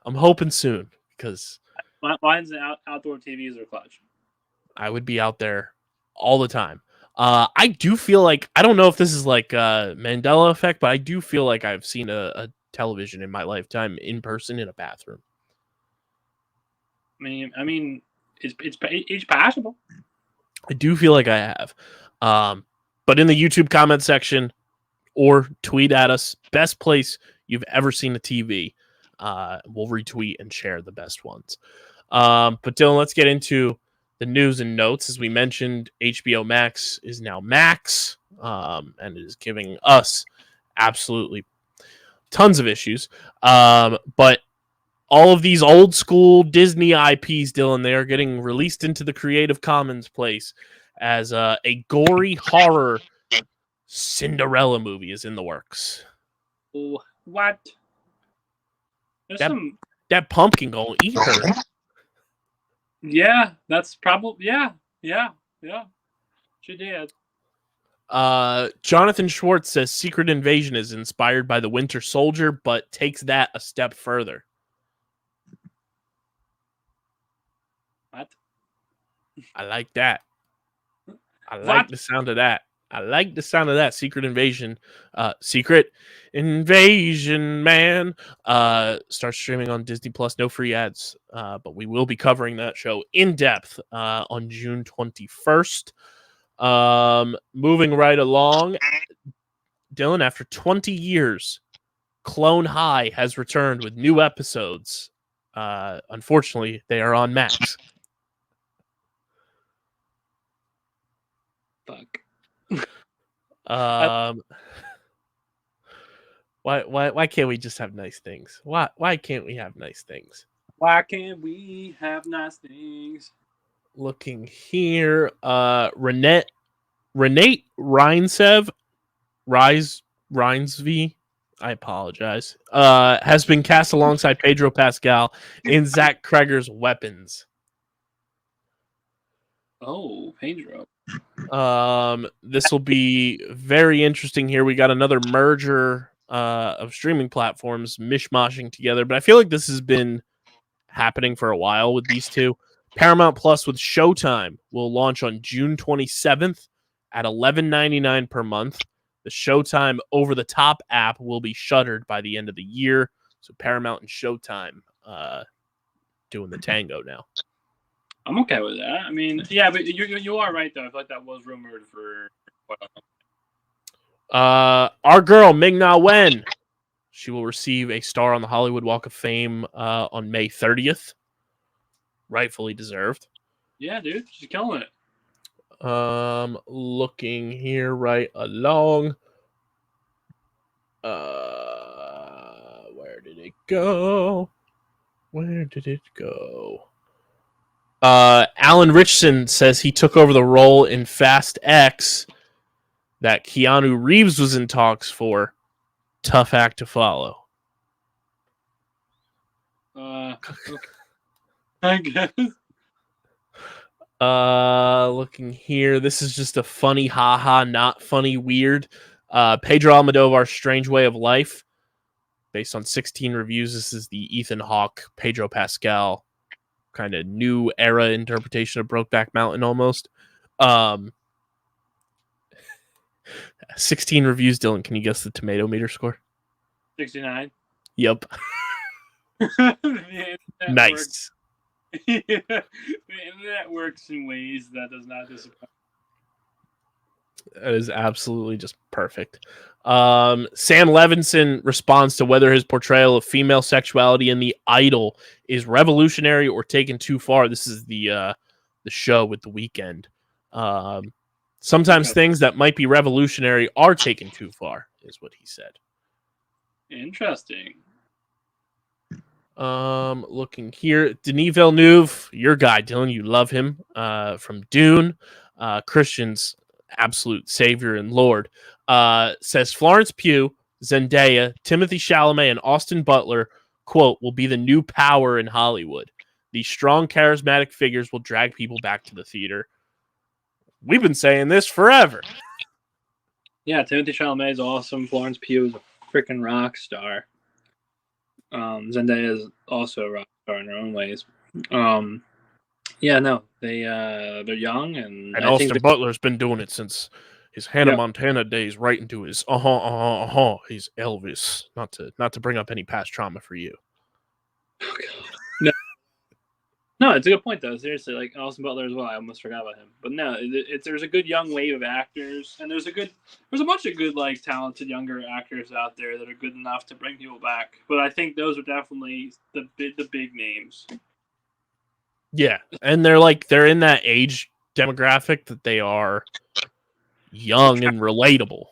soon because mine's outdoor TVs are clutch. I would be out there all the time. I do feel like, I don't know if this is like Mandela effect, but I do feel like I've seen a television in my lifetime in person in a bathroom. I mean, it's possible. I do feel like I have. But in the YouTube comment section or tweet at us, best place you've ever seen a TV. We'll retweet and share the best ones. But Dylan, let's get into the news and notes. As we mentioned, HBO Max is now Max, and it is giving us absolutely tons of issues. But all of these old school Disney IPs, Dylan, they are getting released into the Creative Commons place as a gory horror Cinderella movie is in the works. What? That pumpkin gonna eat her. Yeah, that's probably, yeah. Yeah, she did. Jonathan Schwartz says Secret Invasion is inspired by the Winter Soldier, but takes that a step further. What? I like that. I like What? the sound of that. I like the sound of that. Secret Invasion. Secret Invasion, man. Starts streaming on Disney Plus. No free ads. But we will be covering that show in depth on June 21st. Moving right along. Dylan, after 20 years, Clone High has returned with new episodes. Unfortunately, they are on Max. Fuck. Why can't we just have nice things? Why can't we have nice things? Why can't we have nice things? Looking here, Renate Reinsev Reinsv, I apologize, has been cast alongside Pedro Pascal in Zach Kreger's Weapons. Oh, Pedro. This will be very interesting here. We got another merger of streaming platforms mishmashing together, but I feel like this has been happening for a while with these two. Paramount Plus with Showtime will launch on June 27th at $11.99 per month. The Showtime over-the-top app will be shuttered by the end of the year. So Paramount and Showtime doing the tango now. I'm okay with that. I mean, yeah, but you are right, though. I feel like that was rumored for a while. Our girl, Ming-Na Wen, she will receive a star on the Hollywood Walk of Fame on May 30th. Rightfully deserved. Yeah, dude. She's killing it. Looking here right along. Where did it go? Alan Richardson says he took over the role in Fast X that Keanu Reeves was in talks for. Tough act to follow. Okay. I guess. Looking here, this is just a funny, haha, not funny, weird. Pedro Almodovar's Strange Way of Life, based on 16 reviews. This is the Ethan Hawke, Pedro Pascal kind of new era interpretation of Brokeback Mountain almost. 16 reviews, Dylan. Can you guess the tomato meter score? 69. Yep. Nice. The internet works in ways that does not disappoint. That is absolutely just perfect. Sam Levinson responds to whether his portrayal of female sexuality in The Idol is revolutionary or taken too far. This is the show with The Weeknd. Sometimes things that might be revolutionary are taken too far, is what he said. Interesting. Looking here, Denis Villeneuve, your guy, Dylan, you love him. From Dune, Christian's absolute savior and lord, says Florence Pugh, Zendaya, Timothy Chalamet, and Austin Butler, quote, will be the new power in Hollywood. These strong, charismatic figures will drag people back to the theater. We've been saying this forever. Yeah, Timothy Chalamet is awesome. Florence Pugh is a freaking rock star. Zendaya is also a rock star in her own ways. Yeah, no, they're young, and I Austin think Butler's been doing it since his Hannah Montana days, right into his he's Elvis. Not to bring up any past trauma for you. Oh, God. No, it's a good point though. Seriously, like Austin Butler as well. I almost forgot about him, but no, there's a good young wave of actors, and there's a bunch of good, like, talented younger actors out there that are good enough to bring people back. But I think those are definitely the big names. Yeah, and they're in that age demographic that they are young and relatable.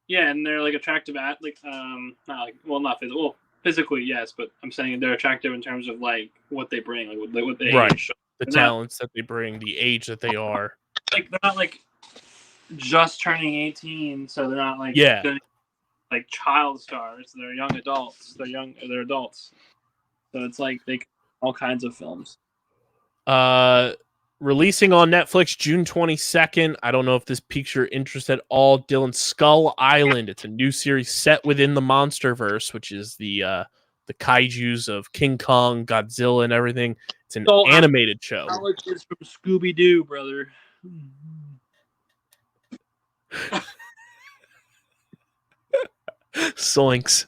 Yeah, and they're like attractive at not physical. Physically, yes, but I'm saying they're attractive in terms of like what they bring, like what they age. The talents that they bring, the age that they are. Like they're not like just turning 18, so they're not like like child stars. They're young adults. They're adults. So it's like they all kinds of films. Releasing on Netflix June 22nd. I don't know if this piques your interest at all. Dylan, Skull Island. It's a new series set within the Monsterverse, which is the kaijus of King Kong, Godzilla, and everything. It's an animated show. Alex is from Scooby Doo, brother. Soinks.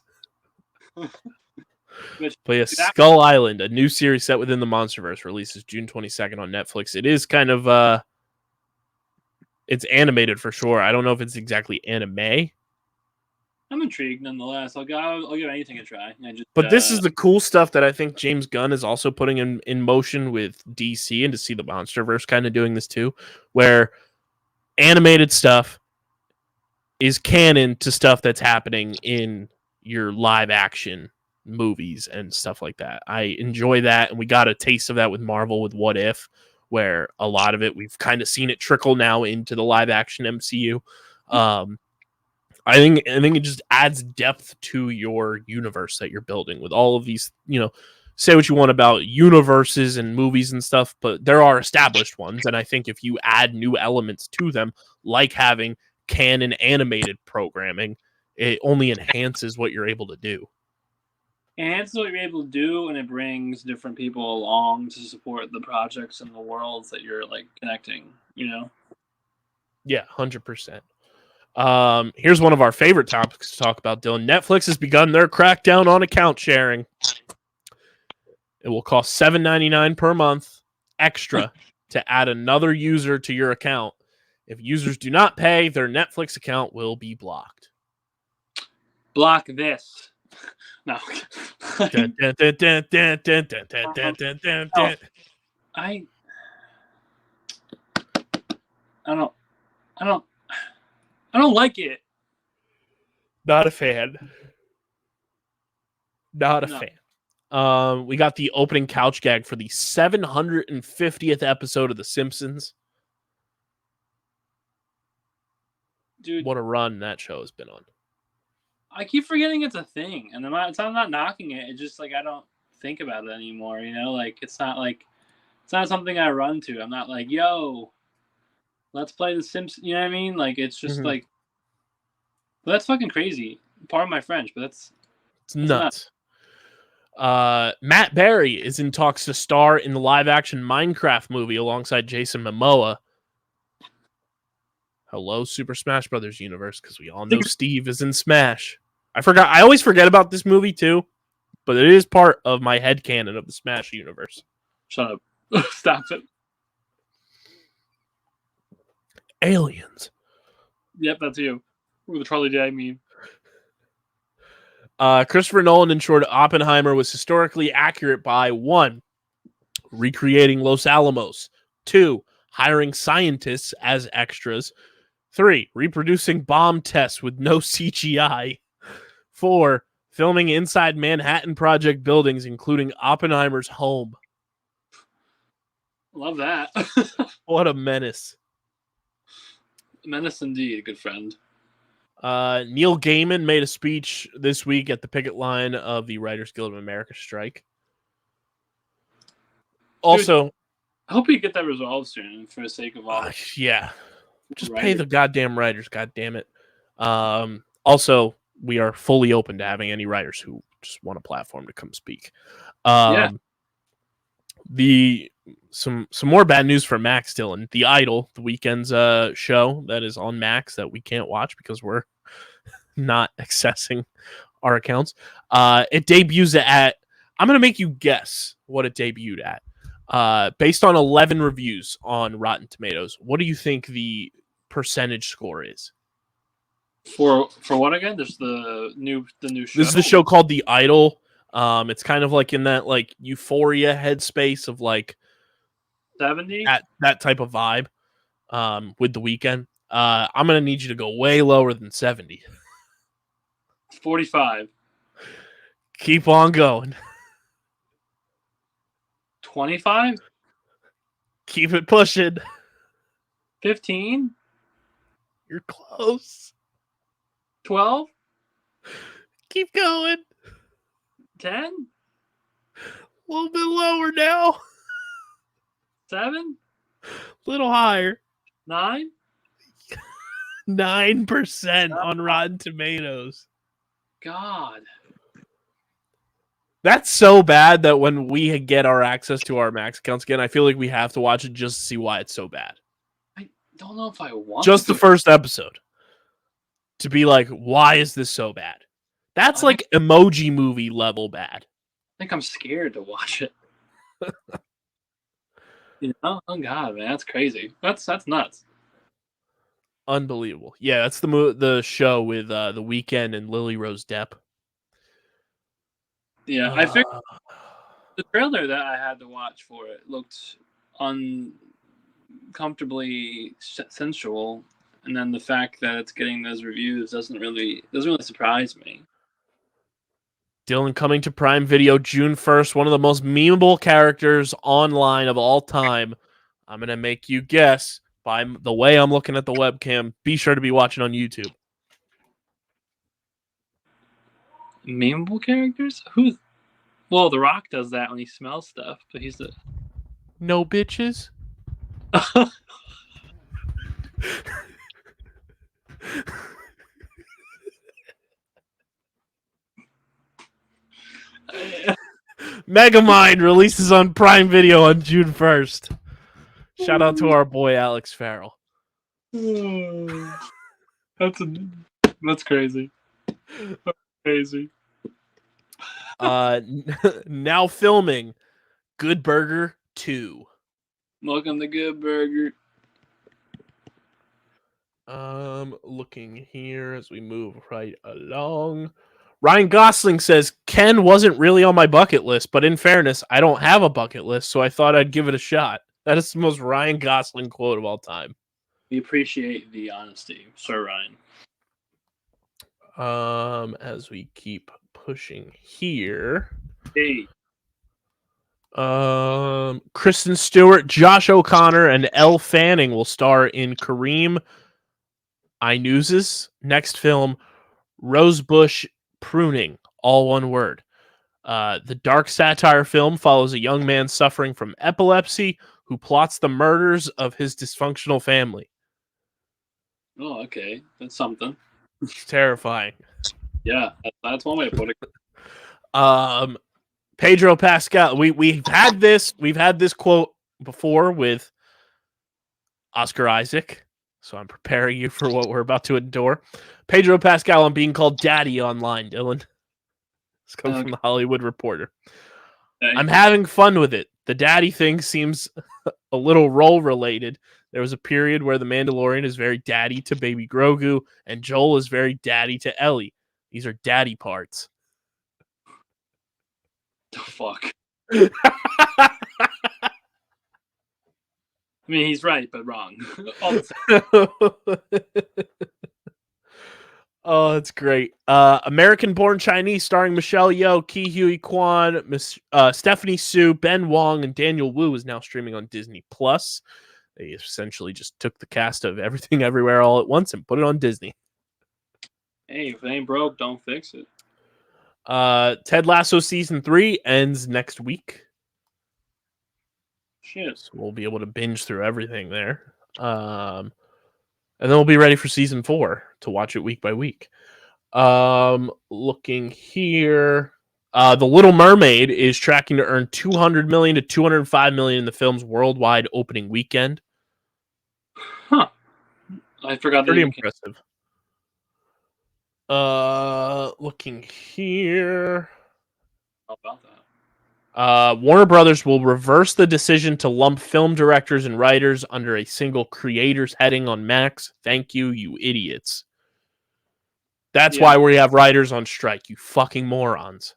But yeah, Skull Island, a new series set within the Monsterverse, releases June 22nd on Netflix. It is kind of it's animated for sure. I don't know if it's exactly anime. I'm intrigued nonetheless. I'll give anything a try. But this is the cool stuff that I think James Gunn is also putting in motion with DC, and to see the Monsterverse kind of doing this too, where animated stuff is canon to stuff that's happening in your live action movies and stuff like that. I enjoy that, and we got a taste of that with Marvel with What If, where a lot of it we've kind of seen it trickle now into the live action MCU. I think it just adds depth to your universe that you're building with all of these, say what you want about universes and movies and stuff, but there are established ones, and I think if you add new elements to them, like having canon animated programming, it only enhances what you're able to do. And what you're able to do, and it brings different people along to support the projects and the worlds that you're connecting. Yeah, 100%. Here's one of our favorite topics to talk about, Dylan. Netflix has begun their crackdown on account sharing. It will cost $7.99 per month extra to add another user to your account. If users do not pay, their Netflix account will be blocked. Block this. No. I don't like it. Not a fan. Not a fan. We got the opening couch gag for the 750th episode of The Simpsons. Dude, what a run that show has been on. I keep forgetting it's a thing, and I'm not knocking it. It's just I don't think about it anymore. It's not something I run to. I'm not like, yo, let's play The Simpsons. You know what I mean? It's just well, that's fucking crazy. Pardon my French, but it's nuts. Matt Berry is in talks to star in the live-action Minecraft movie alongside Jason Momoa. Hello, Super Smash Brothers universe, because we all know Steve is in Smash. I always forget about this movie too, but it is part of my headcanon of the Smash universe. Shut up. Stop it. Aliens. Yep, that's you. With the Charlie Day meme. Christopher Nolan ensured Oppenheimer was historically accurate by 1, recreating Los Alamos, 2, hiring scientists as extras, 3, reproducing bomb tests with no CGI, 4, filming inside Manhattan Project buildings, including Oppenheimer's home. Love that. What a menace. Menace indeed, good friend. Neil Gaiman made a speech this week at the picket line of the Writers Guild of America strike. Also, dude, I hope you get that resolved soon for the sake of all. Yeah. Just pay the goddamn writers, goddamn it. Also, we are fully open to having any writers who just want a platform to come speak. Some more bad news for Max, Dylan. The Idol, the weekend's show that is on Max that we can't watch because we're not accessing our accounts. It debuts at, I'm going to make you guess what it debuted at. Based on 11 reviews on Rotten Tomatoes, what do you think the percentage score is? For what again? There's the new show. This is the show called The Idol. It's kind of in that Euphoria headspace of 70, that type of vibe. With The Weeknd. I'm gonna need you to go way lower than 70. 45. Keep on going. 25. Keep it pushing. 15. You're close. 12. Keep going. 10. A little bit lower now. 7. Little higher. 9? 9% on Rotten Tomatoes. God. That's so bad that when we get our access to our Max accounts again, I feel like we have to watch it just to see why it's so bad. I don't know if I want Just to. the first episode. To be like, why is this so bad? That's I like Emoji Movie level bad. I think I'm scared to watch it. Oh God, man, that's crazy. That's nuts. Unbelievable. Yeah, that's the show with The Weeknd and Lily Rose Depp. Yeah, I figured the trailer that I had to watch for it looked uncomfortably sensual, and then the fact that it's getting those reviews doesn't really surprise me. Dylan coming to Prime Video June 1st, one of the most memeable characters online of all time. I'm going to make you guess by the way I'm looking at the webcam. Be sure to be watching on YouTube. Memeable characters? Who's? Well, The Rock does that when he smells stuff, but he's the No bitches? Megamind releases on Prime Video on June 1st. Shout out to our boy Alex Farrell. That's crazy. That's crazy. Now filming Good Burger 2. Welcome to Good Burger. Looking here as we move right along. Ryan Gosling says, Ken wasn't really on my bucket list, but in fairness, I don't have a bucket list, so I thought I'd give it a shot. That is the most Ryan Gosling quote of all time. We appreciate the honesty, Sir Ryan. As we keep pushing here. Hey. Kristen Stewart, Josh O'Connor, and Elle Fanning will star in Kareem Inuz's next film, Rosebush Pruning, all one word. The dark satire film follows a young man suffering from epilepsy who plots the murders of his dysfunctional family. Oh, okay. That's something. It's terrifying. Yeah, that's one way to put it. Pedro Pascal. We've had this quote before with Oscar Isaac, so I'm preparing you for what we're about to endure. Pedro Pascal on being called daddy online, Dylan. This comes from the Hollywood Reporter. I'm having fun with it. The daddy thing seems a little role related. There was a period where the Mandalorian is very daddy to baby Grogu, and Joel is very daddy to Ellie. These are daddy parts. The fuck? I mean, he's right, but wrong. Oh, that's great. American-born Chinese starring Michelle Yeoh, Ke Huy Quan, Stephanie Su, Ben Wong, and Daniel Wu is now streaming on Disney+. They essentially just took the cast of Everything Everywhere All at Once and put it on Disney. Hey, if it ain't broke, don't fix it. Ted Lasso Season 3 ends next week. Shit. So we'll be able to binge through everything there. And then we'll be ready for Season 4 to watch it week by week. Looking here. The Little Mermaid is tracking to earn $200 million to $205 million in the film's worldwide opening weekend. Huh. I forgot. Pretty impressive. Looking here. How about that? Warner Brothers will reverse the decision to lump film directors and writers under a single creators heading on Max. Thank you, you idiots. That's why we have writers on strike, you fucking morons.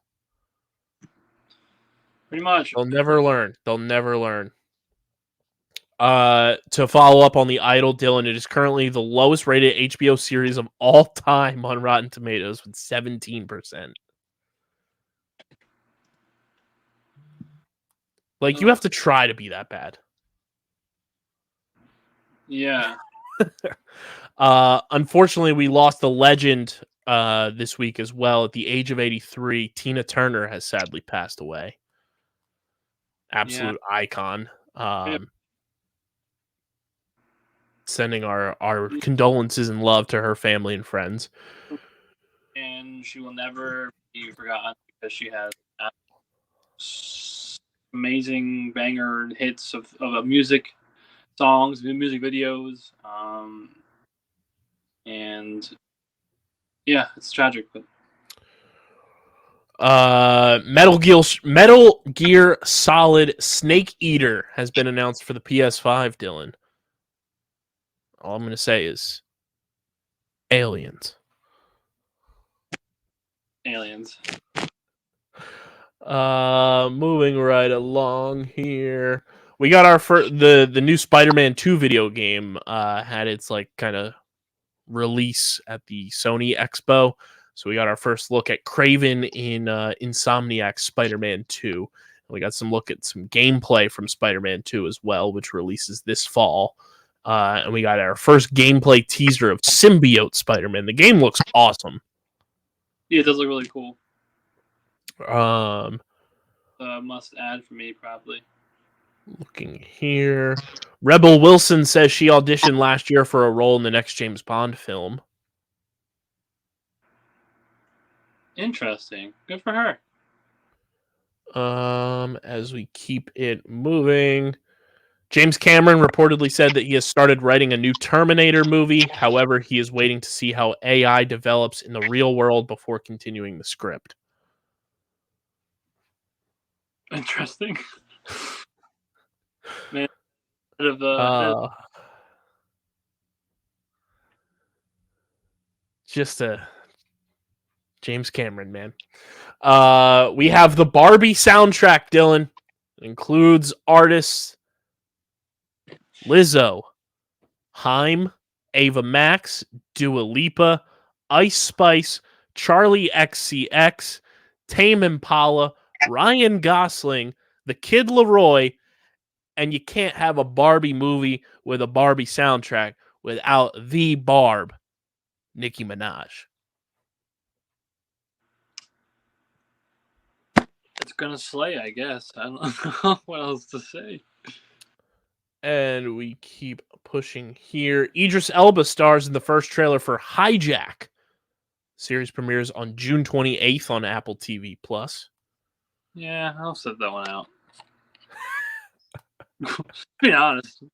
Pretty much. They'll never learn. They'll never learn. To follow up on The Idol, Dylan, it is currently the lowest rated HBO series of all time on Rotten Tomatoes with 17%. Like, you have to try to be that bad. Yeah. Unfortunately, we lost the legend this week as well. At the age of 83, Tina Turner has sadly passed away. Absolute icon. sending our condolences and love to her family and friends. And she will never be forgotten because she has amazing banger hits of music, songs, music videos, and yeah, it's tragic. But Metal Gear Solid Snake Eater has been announced for the PS5, Dylan. All I'm going to say is aliens. Moving right along here. We got our the new Spider-Man 2 video game had its like kind of release at the Sony Expo. So we got our first look at Craven in Insomniac's Spider-Man 2. And we got some look at some gameplay from Spider-Man 2 as well, which releases this fall. And we got our first gameplay teaser of Symbiote Spider-Man. The game looks awesome. Yeah, it does look really cool. Must add for me, probably. Looking here. Rebel Wilson says she auditioned last year for a role in the next James Bond film. Interesting. Good for her. As we keep it moving, James Cameron reportedly said that he has started writing a new Terminator movie. However, he is waiting to see how AI develops in the real world before continuing the script. Interesting. Man, just a James Cameron, man. We have the Barbie soundtrack, Dylan. It includes artists Lizzo, Haim, Ava Max, Dua Lipa, Ice Spice, Charlie XCX, Tame Impala, Ryan Gosling, The Kid Laroi, and you can't have a Barbie movie with a Barbie soundtrack without the Barb, Nicki Minaj. It's gonna slay, I guess. I don't know what else to say. And we keep pushing here. Idris Elba stars in the first trailer for Hijack. Series premieres on June 28th on Apple TV+. Yeah, I'll set that one out. Be honest.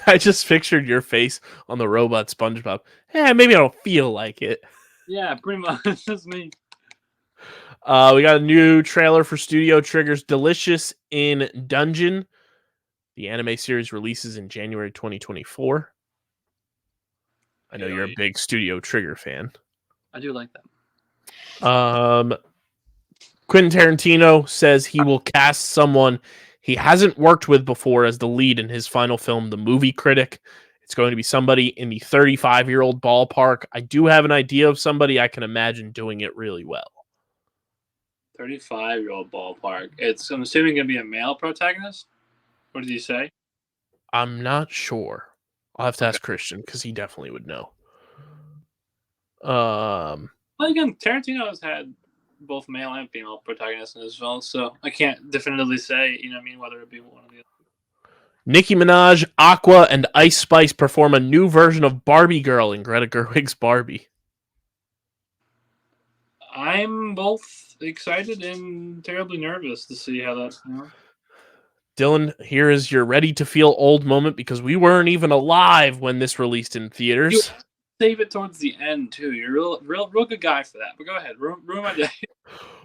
I just pictured your face on the robot SpongeBob. Maybe I don't feel like it. Yeah, pretty much. That's me. We got a new trailer for Studio Trigger's Delicious in Dungeon. The anime series releases in January 2024. I know you're a big Studio Trigger fan. I do like that. Quentin Tarantino says he will cast someone he hasn't worked with before as the lead in his final film, The Movie Critic. It's going to be somebody in the 35-year-old ballpark. I do have an idea of somebody I can imagine doing it really well. 35-year-old ballpark. I'm assuming going to be a male protagonist? What did he say? I'm not sure. I'll have to ask Christian because he definitely would know. Well, again, Tarantino has had both male and female protagonists in his films, so I can't definitively say, whether it be one or the other. Nicki Minaj, Aqua, and Ice Spice perform a new version of Barbie Girl in Greta Gerwig's Barbie. I'm both excited and terribly nervous to see how that's going. Dylan, here is your ready to feel old moment because we weren't even alive when this released in theaters. You save it towards the end too. You're a real good guy for that. But go ahead, ruin my day.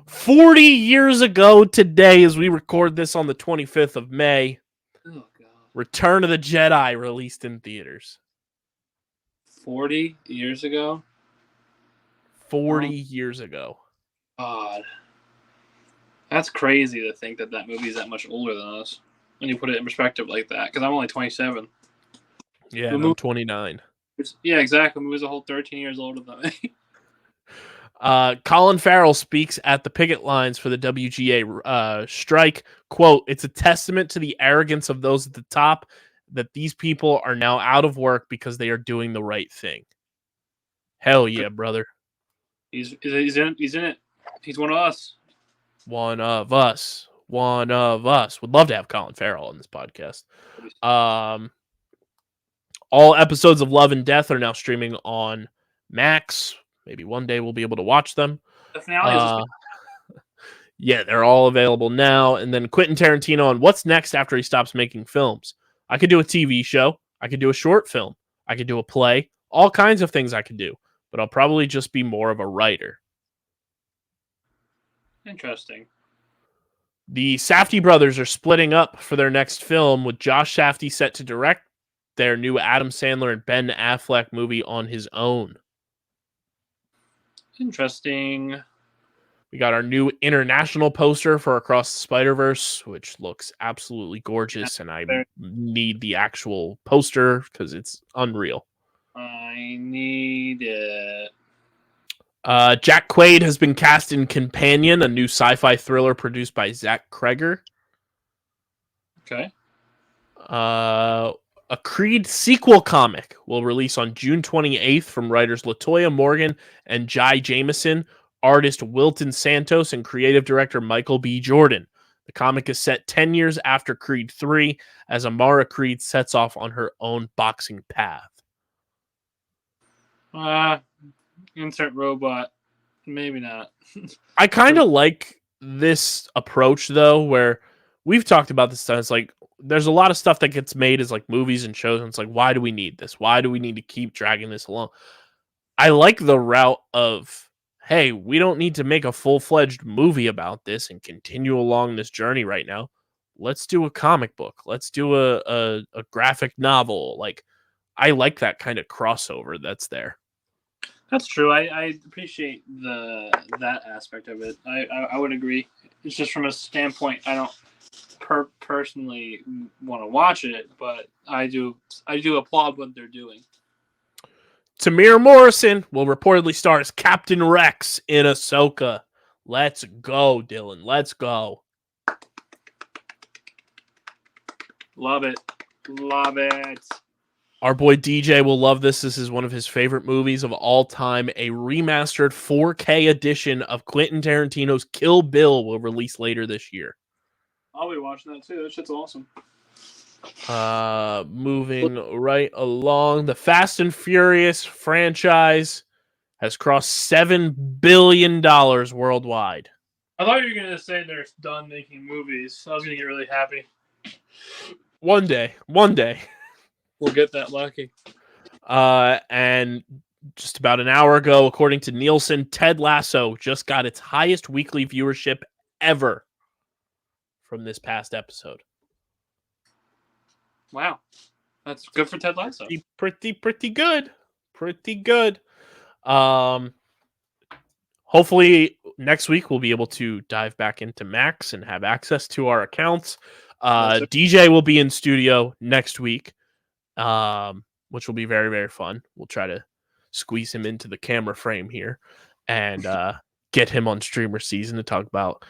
40 years ago today, as we record this on the 25th of May, oh God, Return of the Jedi released in theaters. 40 years ago. 40 years ago. God. That's crazy to think that movie is that much older than us when you put it in perspective like that. Because I'm only 27. Yeah, I'm 29. Yeah, exactly. The movie's a whole 13 years older than me. Colin Farrell speaks at the picket lines for the WGA strike. Quote, "It's a testament to the arrogance of those at the top that these people are now out of work because they are doing the right thing." Hell yeah, brother. He's in it. He's one of us. One of us. Would love to have Colin Farrell on this podcast. All episodes of Love and Death are now streaming on Max. Maybe one day we'll be able to watch them. The finale is this Yeah, they're all available now. And then Quentin Tarantino on what's next after he stops making films. I could do a TV show. I could do a short film. I could do a play. All kinds of things I could do. But I'll probably just be more of a writer. interesting. The Safdie brothers are splitting up for their next film, with Josh Safdie set to direct their new Adam Sandler and Ben Affleck movie on his own. Interesting. We got our new international poster for Across the Spider-Verse, which looks absolutely gorgeous, and I need the actual poster because it's unreal. I need it. Jack Quaid has been cast in Companion, a new sci-fi thriller produced by Zach Kreger. Okay. A Creed sequel comic will release on June 28th from writers LaToya Morgan and Jai Jameson, artist Wilton Santos, and creative director Michael B. Jordan. The comic is set 10 years after Creed 3, as Amara Creed sets off on her own boxing path. Insert robot. Maybe not. I kind of like this approach, though, where we've talked about this stuff. It's like, there's a lot of stuff that gets made as like movies and shows, and it's like, why do we need this? Why do we need to keep dragging this along? I like the route of, hey, we don't need to make a full-fledged movie about this and continue along this journey right now. Let's do a comic book. Let's do a graphic novel. Like, I like that kind of crossover that's there. That's true. I appreciate that aspect of it. I would agree. It's just from a standpoint, I don't personally want to watch it, but I do applaud what they're doing. Tamir Morrison will reportedly star as Captain Rex in Ahsoka. Let's go, Dylan. Let's go. Love it. Love it. Our boy DJ will love this. This is one of his favorite movies of all time. A remastered 4K edition of Quentin Tarantino's Kill Bill will release later this year. I'll be watching that too. That shit's awesome. Moving right along, the Fast and Furious franchise has crossed $7 billion worldwide. I thought you were going to say they're done making movies. I was going to get really happy. One day. We'll get that lucky. And just about an hour ago, according to Nielsen, Ted Lasso just got its highest weekly viewership ever from this past episode. Wow. That's good for Ted Lasso. Pretty good. Pretty good. Hopefully next week we'll be able to dive back into Max and have access to our accounts. DJ will be in studio next week, which will be very, very fun. We'll try to squeeze him into the camera frame here and get him on StreamerSZN to talk about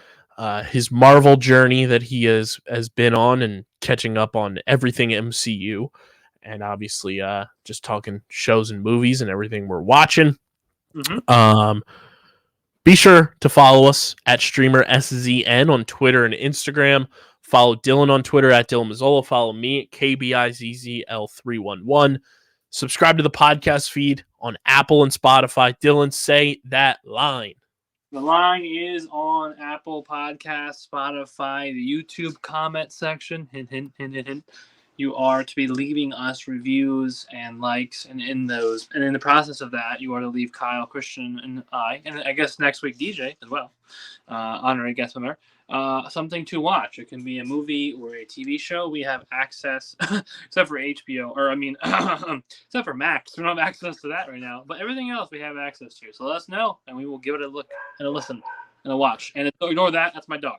his Marvel journey that he has been on and catching up on everything MCU, and obviously just talking shows and movies and everything we're watching. Mm-hmm. Be sure to follow us at StreamerSZN on Twitter and Instagram. Follow Dylan on Twitter at Dylan Mazzola. Follow me at KBIZZL311. Subscribe to the podcast feed on Apple and Spotify. Dylan, say that line. The line is on Apple Podcasts, Spotify, the YouTube comment section. Hint, hint, hint, hint, hint. You are to be leaving us reviews and likes, and in the process of that, you are to leave Kyle, Christian, and I guess next week DJ as well, honorary guest member, something to watch. It can be a movie or a TV show. We have access, except for HBO, except for Max. We don't have access to that right now, but everything else we have access to. So let us know, and we will give it a look and a listen and a watch. And ignore that. That's my dog.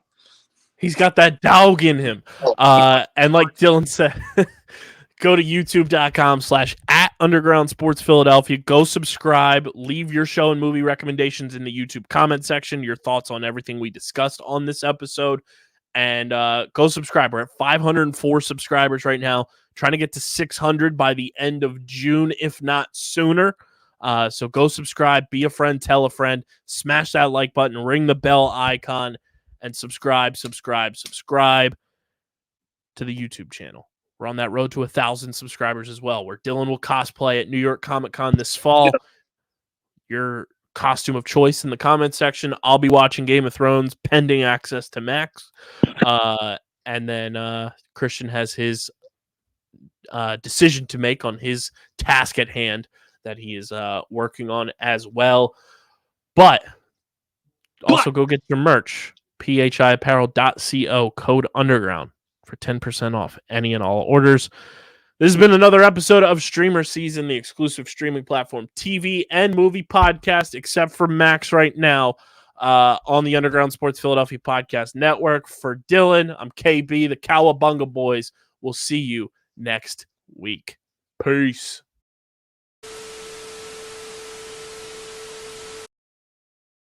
He's got that dog in him. And like Dylan said, go to youtube.com/@Underground Sports Philadelphia. Go subscribe. Leave your show and movie recommendations in the YouTube comment section. Your thoughts on everything we discussed on this episode. And go subscribe. We're at 504 subscribers right now. Trying to get to 600 by the end of June, if not sooner. So go subscribe. Be a friend. Tell a friend. Smash that like button. Ring the bell icon. And subscribe to the YouTube channel. We're on that road to 1,000 subscribers as well, where Dylan will cosplay at New York Comic Con this fall. Your costume of choice in the comment section. I'll be watching Game of Thrones pending access to Max. And then Christian has his decision to make on his task at hand that he is working on as well. But also go get your merch. phiapparel.co, code underground for 10% off any and all orders. This has been another episode of StreamerSZN, the exclusive streaming platform, TV and movie podcast, except for Max right now, on the Underground Sports Philadelphia Podcast Network. For Dylan, I'm KB, the Cowabunga Boys. We'll see you next week. Peace.